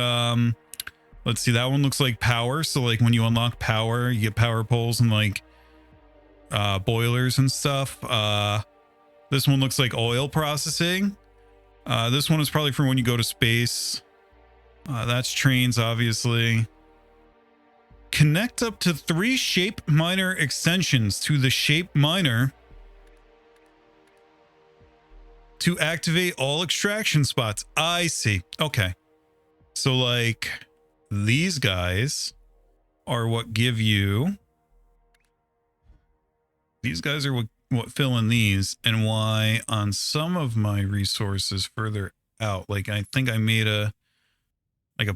let's see, that one looks like power. So like when you unlock power, you get power poles and like boilers and stuff. This one looks like oil processing. This one is probably for when you go to space. That's trains, obviously. Connect up to 3 shape miner extensions to the shape miner to activate all extraction spots. I see. Okay. So like these guys are what give you... These guys are what fill in these, and why on some of my resources further out, like I think I made a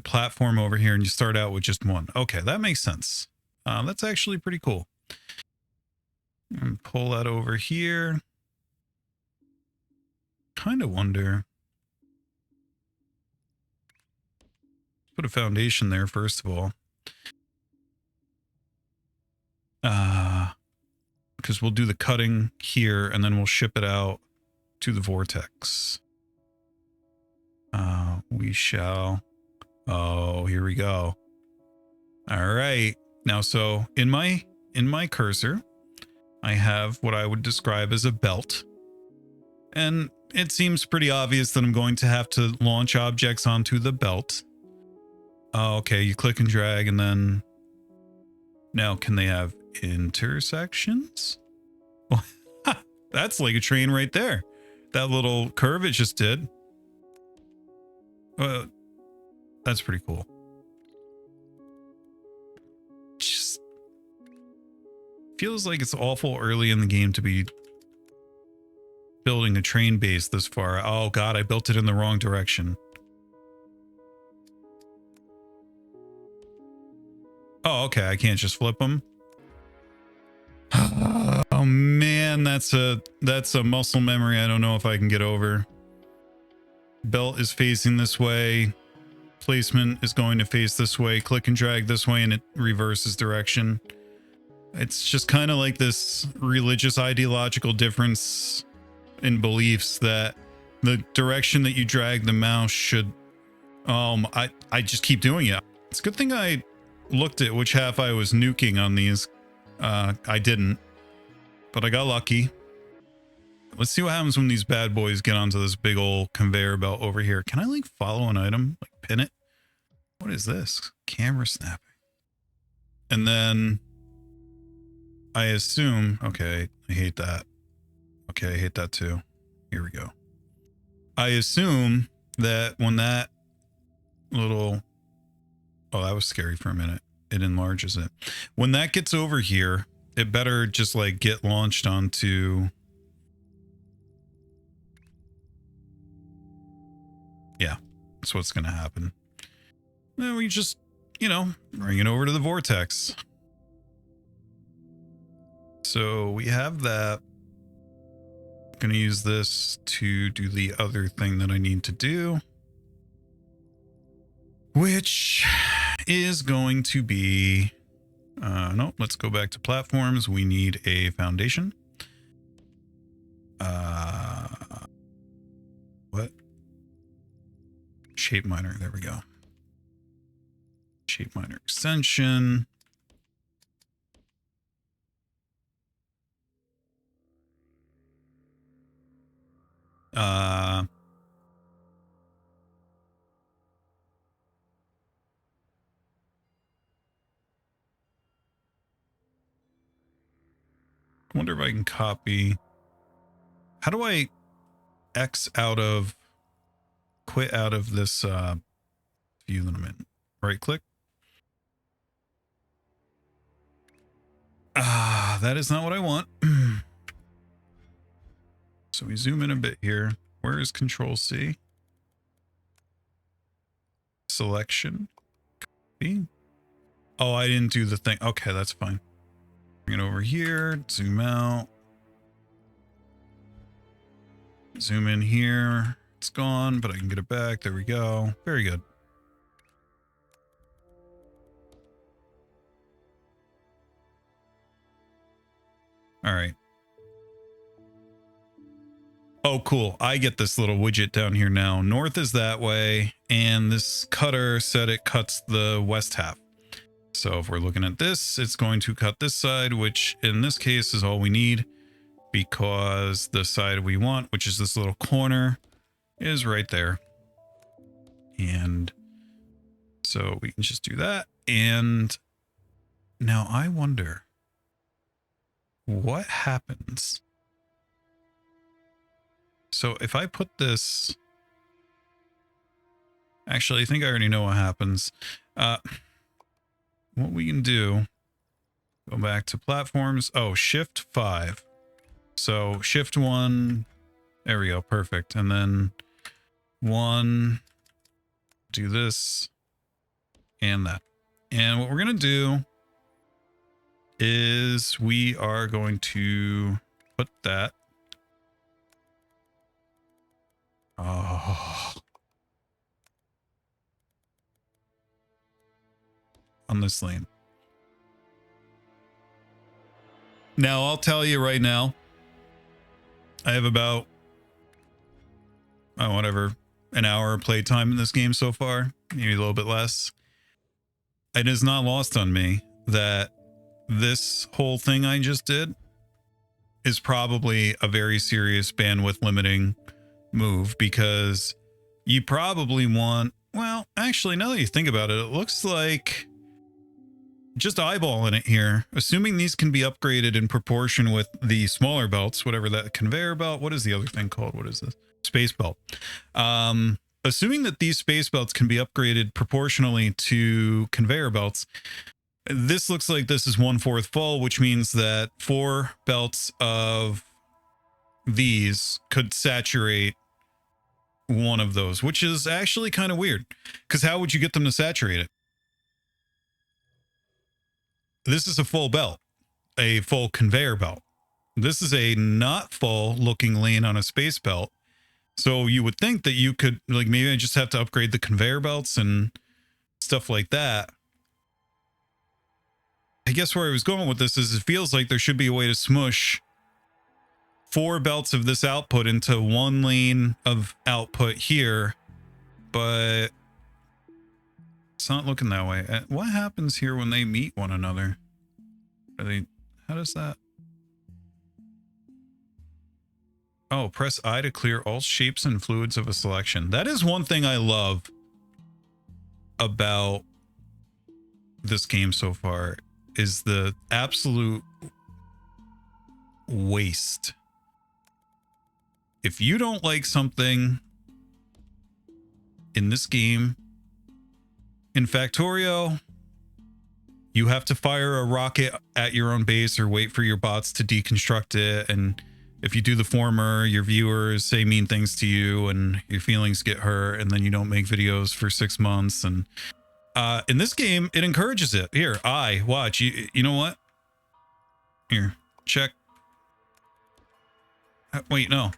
platform over here and you start out with just one. Okay, that makes sense. That's actually pretty cool. And pull that over here. Kind of wonder. Put a foundation there first of all. Because we'll do the cutting here and then we'll ship it out to the vortex. We shall. Oh, here we go. All right. Now, so in my cursor, I have what I would describe as a belt. And it seems pretty obvious that I'm going to have to launch objects onto the belt. Oh, okay, you click and drag and then... Now, can they have intersections? Well, that's like a train right there. That little curve it just did. That's pretty cool. Just feels like it's awful early in the game to be building a train base this far. Oh god, I built it in the wrong direction. Oh, okay, I can't just flip them. Oh man, that's a muscle memory I don't know if I can get over. Belt is facing this way. Placement is going to face this way. Click and drag this way and it reverses direction. It's just kind of like this religious ideological difference in beliefs that the direction that you drag the mouse should... I just keep doing it. It's a good thing I looked at which half I was nuking on these. I didn't, but I got lucky. Let's see what happens when these bad boys get onto this big old conveyor belt over here. Can I like follow an item, like pin it? What is this? Camera snapping. And then I assume, okay, I hate that. Okay, I hate that too. Here we go. I assume that when that little... Oh, that was scary for a minute. It enlarges it. When that gets over here, it better just like get launched onto... Yeah, that's what's going to happen. Then we just, you know, bring it over to the vortex. So we have that. I'm going to use this to do the other thing that I need to do, which is going to be... no, let's go back to platforms. We need a foundation. What? Shape miner. There we go. Shape miner extension. I wonder if I can copy. How do I X out of, quit out of this view that I'm in? Right click. That is not what I want. So we zoom in a bit here. Where is Control C? Selection. Copy. Oh, I didn't do the thing. Okay, that's fine. Bring it over here. Zoom out. Zoom in here. It's gone, but I can get it back. There we go. Very good. All right. Oh, cool. I get this little widget down here now. North is that way, and this cutter said it cuts the west half. So if we're looking at this, it's going to cut this side, which in this case is all we need, because the side we want, which is this little corner, is right there. And so we can just do that. And now I wonder what happens. So if I put this, actually, I think I already know what happens. What we can do, go back to platforms. Oh, shift 5. So shift 1, there we go. Perfect. And then 1, do this and that. And what we're going to do is we are going to put that. Oh. on this lane. Now, I'll tell you right now, I have about, whatever, an hour of playtime in this game so far, maybe a little bit less. It is not lost on me that this whole thing I just did is probably a very serious bandwidth limiting move, because you probably want, well, actually, now that you think about it, it looks like, just eyeballing it here, assuming these can be upgraded in proportion with the smaller belts, whatever that conveyor belt, what is the other thing called? What is this? Space belt. Assuming that these space belts can be upgraded proportionally to conveyor belts, this looks like this is 1/4 full, which means that 4 belts of these could saturate one of those, which is actually kind of weird, because how would you get them to saturate it? This is a full belt, a full conveyor belt. This is a not full looking lane on a space belt. So you would think that you could, like, maybe I just have to upgrade the conveyor belts and stuff like that. I guess where I was going with this is it feels like there should be a way to smush 4 belts of this output into 1 lane of output here, but it's not looking that way. What happens here when they meet one another? Are they, how does that? Oh, press I to clear all shapes and fluids of a selection. That is one thing I love about this game so far, is the absolute waste. If you don't like something in this game, in Factorio, you have to fire a rocket at your own base or wait for your bots to deconstruct it. And if you do the former, your viewers say mean things to you and your feelings get hurt, and then you don't make videos for 6 months. And in this game, it encourages it. Here, watch. You know what? Here, check. Wait, no.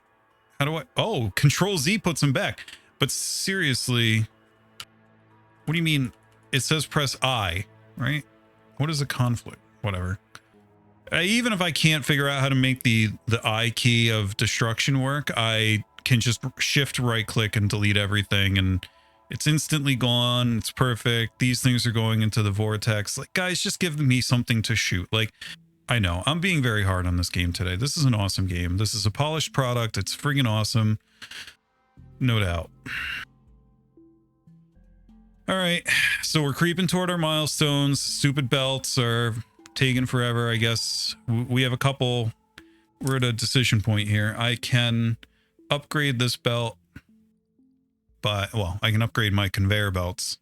How do I? Oh, Control Z puts them back. But seriously, what do you mean? It says press I, right? What is a conflict? Whatever. Even if I can't figure out how to make the I key of destruction work, I can just shift right click and delete everything, and it's instantly gone. It's perfect. These things are going into the vortex. Like, guys, just give me something to shoot. Like, I know I'm being very hard on this game today. This is an awesome game. This is a polished product. It's friggin' awesome. No doubt. All right, so we're creeping toward our milestones. Stupid belts are taking forever, I guess. We have a couple. We're at a decision point here. I can upgrade this belt, but, well, I can upgrade my conveyor belts.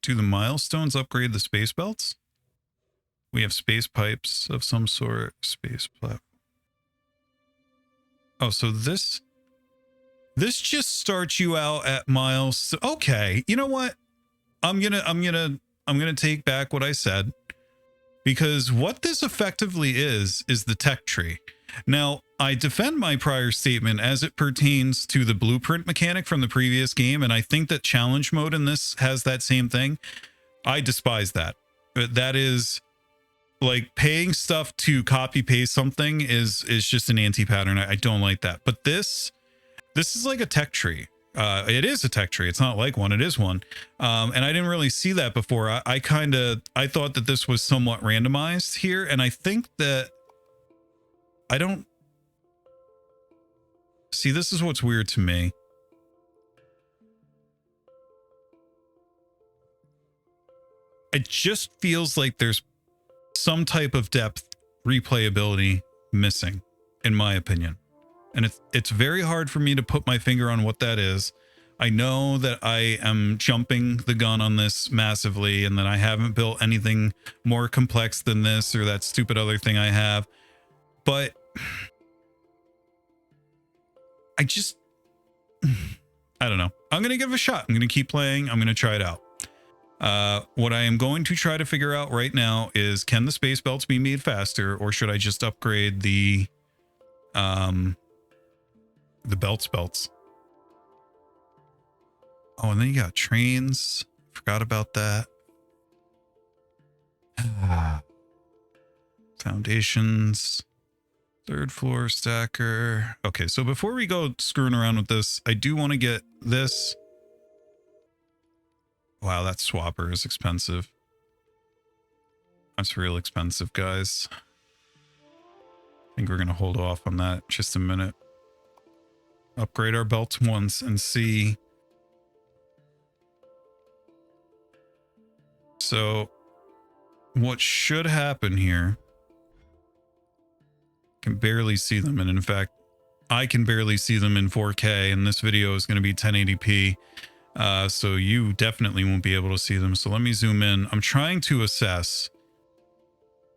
Do the milestones upgrade the space belts? We have space pipes of some sort. Space platform. Oh, so this just starts you out at miles. Okay, you know what? I'm gonna take back what I said, because what this effectively is the tech tree. Now, I defend my prior statement as it pertains to the blueprint mechanic from the previous game, and I think that challenge mode in this has that same thing. I despise that. That is, like, paying stuff to copy paste something is just an anti-pattern. I don't like that. But this is like a tech tree. It is a tech tree. It's not like one. It is one. And I didn't really see that before. I thought that this was somewhat randomized here. And I think that I don't see. This is what's weird to me. It just feels like there's some type of depth replayability missing, in my opinion. And it's very hard for me to put my finger on what that is. I know that I am jumping the gun on this massively, and that I haven't built anything more complex than this or that stupid other thing I have. But I don't know. I'm going to give it a shot. I'm going to keep playing. I'm going to try it out. What I am going to try to figure out right now is, can the space belts be made faster, or should I just upgrade the belts? Oh, and then you got trains. Forgot about that. Foundations. Third floor stacker. Okay, so before we go screwing around with this, I do want to get this. Wow, that swapper is expensive. That's real expensive, guys. I think we're going to hold off on that just a minute. Upgrade our belts once and see. So what should happen here, can barely see them, and in fact I can barely see them in 4K, and this video is going to be 1080p, so you definitely won't be able to see them. So let me zoom in. I'm trying to assess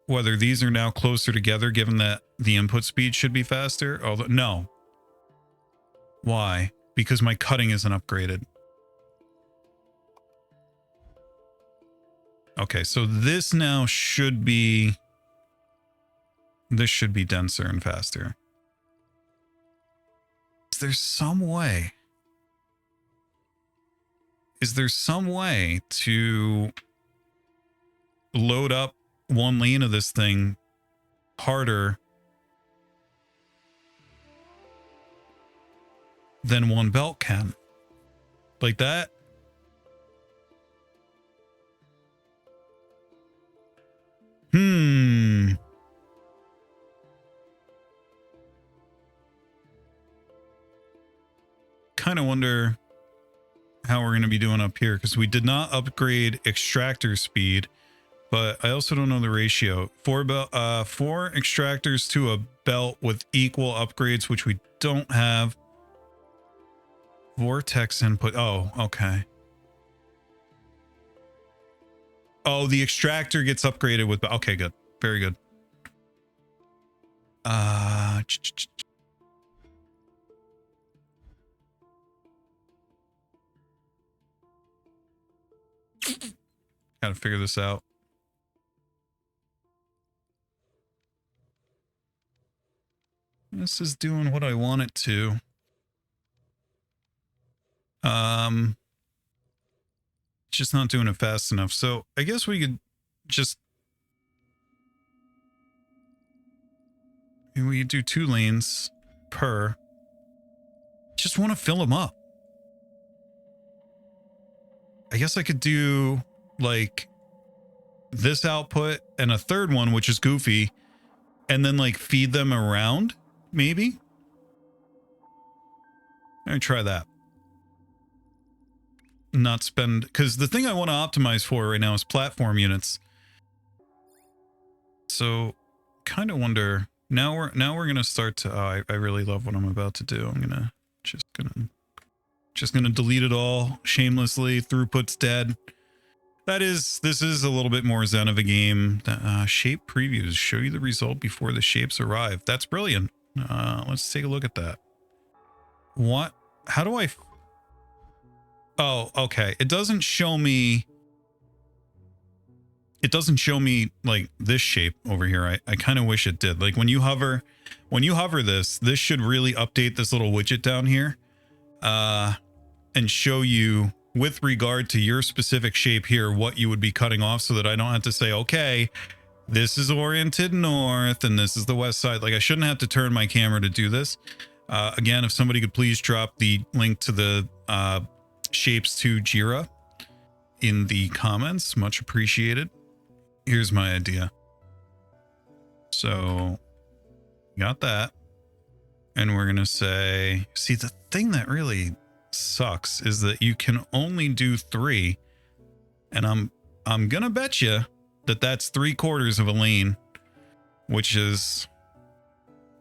whether these are now closer together, given that the input speed should be faster. Although no. Why? Because my cutting isn't upgraded. Okay, so this now should be, this should be denser and faster. Is there some way? Is there some way to load up one lane of this thing harder than one belt can? Like that? Kind of wonder how we're going to be doing up here, because we did not upgrade extractor speed, but I also don't know the ratio. 4 extractors to a belt with equal upgrades, which we don't have. Vortex input. Oh, okay. Oh, the extractor gets upgraded with, okay, good. Very good. Gotta figure this out. This is doing what I want it to. Just not doing it fast enough. So I guess we could just, we could do 2 lanes per. Just want to fill them up. I guess I could do like this output and a third one, which is goofy, and then like feed them around, maybe. Let me try that. Not spend, because the thing I want to optimize for right now is platform units. So kind of wonder, now we're gonna start to, oh, I really love what I'm about to do. I'm gonna just gonna delete it all shamelessly. Throughput's dead. This is a little bit more zen of a game. Shape previews show you the result before the shapes arrive. That's brilliant. Let's take a look at that. What? How do I? Oh, okay. It doesn't show me. It doesn't show me like this shape over here. I kind of wish it did. Like when you hover this should really update this little widget down here, and show you with regard to your specific shape here what you would be cutting off, so that I don't have to say, okay, this is oriented north and this is the west side. Like I shouldn't have to turn my camera to do this. Again, if somebody could please drop the link to the shapes to Jira in the comments, much appreciated. Here's my idea. So got that, and we're gonna say, see, the thing that really sucks is that you can only do 3, and I'm gonna bet you that that's 3/4 of a lane, which is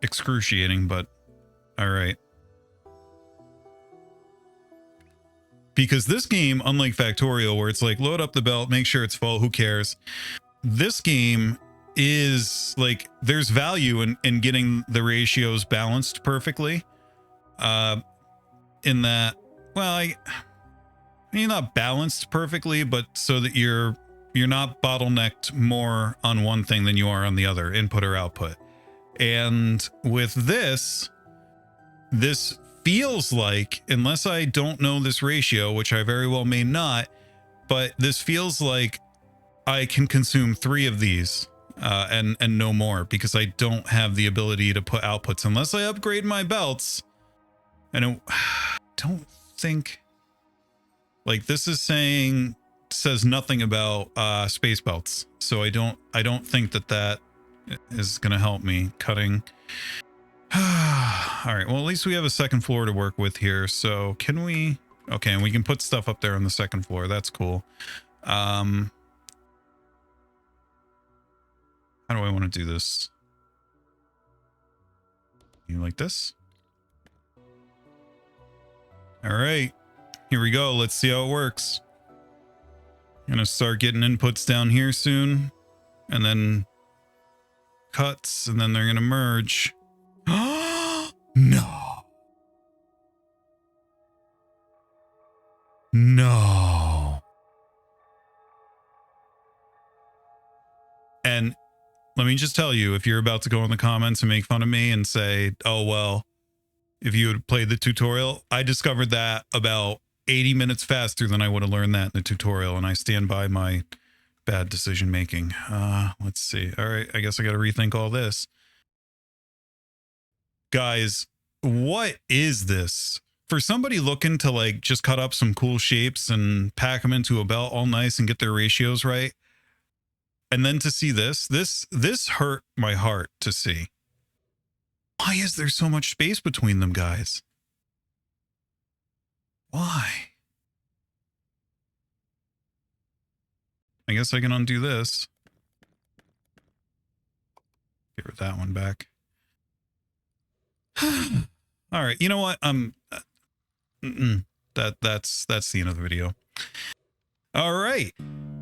excruciating, but all right. Because this game, unlike Factorio, where it's like load up the belt, make sure it's full, who cares, this game is like, there's value in getting the ratios balanced perfectly, in that, well, I mean, not balanced perfectly, but so that you're not bottlenecked more on one thing than you are on the other, input or output. And with this feels like, unless I don't know this ratio, which I very well may not, but this feels like I can consume 3 of these and no more, because I don't have the ability to put outputs unless I upgrade my belts. And I don't think, like, this is says nothing about space belts, so I don't think that is gonna help me cutting. All right, well, at least we have a second floor to work with here. So can we, okay, and we can put stuff up there on the second floor. That's cool. How do I want to do this? You like this? All right, here we go. Let's see how it works. Gonna start getting inputs down here soon, and then cuts, and then they're gonna merge. No. No. And let me just tell you, if you're about to go in the comments and make fun of me and say, oh, well, if you had played the tutorial, I discovered that about 80 minutes faster than I would have learned that in the tutorial. And I stand by my bad decision making. Let's see. All right, I guess I got to rethink all this. Guys, what is this? For somebody looking to like just cut up some cool shapes and pack them into a belt all nice and get their ratios right, and then to see this hurt my heart to see. Why is there so much space between them, guys? Why? I guess I can undo this. Get rid of that one back. All right, you know what? That's the end of the video. All right.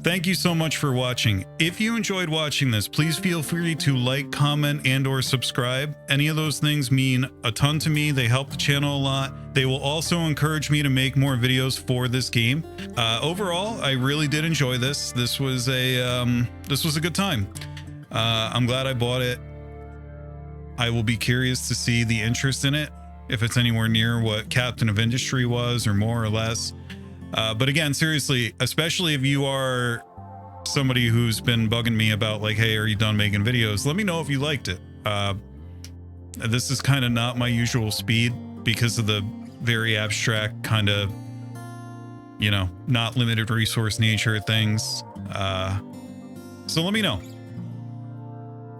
Thank you so much for watching. If you enjoyed watching this, please feel free to like, comment, and or subscribe. Any of those things mean a ton to me. They help the channel a lot. They will also encourage me to make more videos for this game. Overall, I really did enjoy this. This was a good time. I'm glad I bought it. I will be curious to see the interest in it, if it's anywhere near what Captain of Industry was or more or less. But again, seriously, especially if you are somebody who's been bugging me about like, hey, are you done making videos? Let me know if you liked it. This is kind of not my usual speed because of the very abstract kind of, you know, not limited resource nature things. So let me know.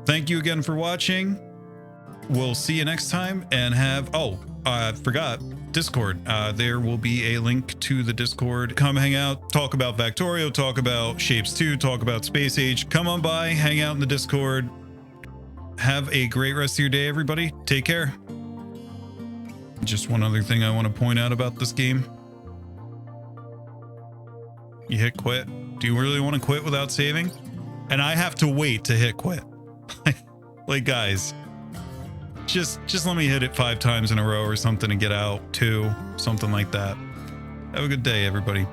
Thank you again for watching. We'll see you next time, and have, I forgot, Discord. There will be a link to the Discord. Come hang out, talk about Factorio, talk about Shapes 2, talk about Space Age. Come on by, hang out in the Discord. Have a great rest of your day, everybody. Take care. Just one other thing I want to point out about this game. You hit quit. Do you really want to quit without saving? And I have to wait to hit quit. Like, guys, just let me hit it 5 times in a row or something and get out 2, something like that. Have a good day, everybody.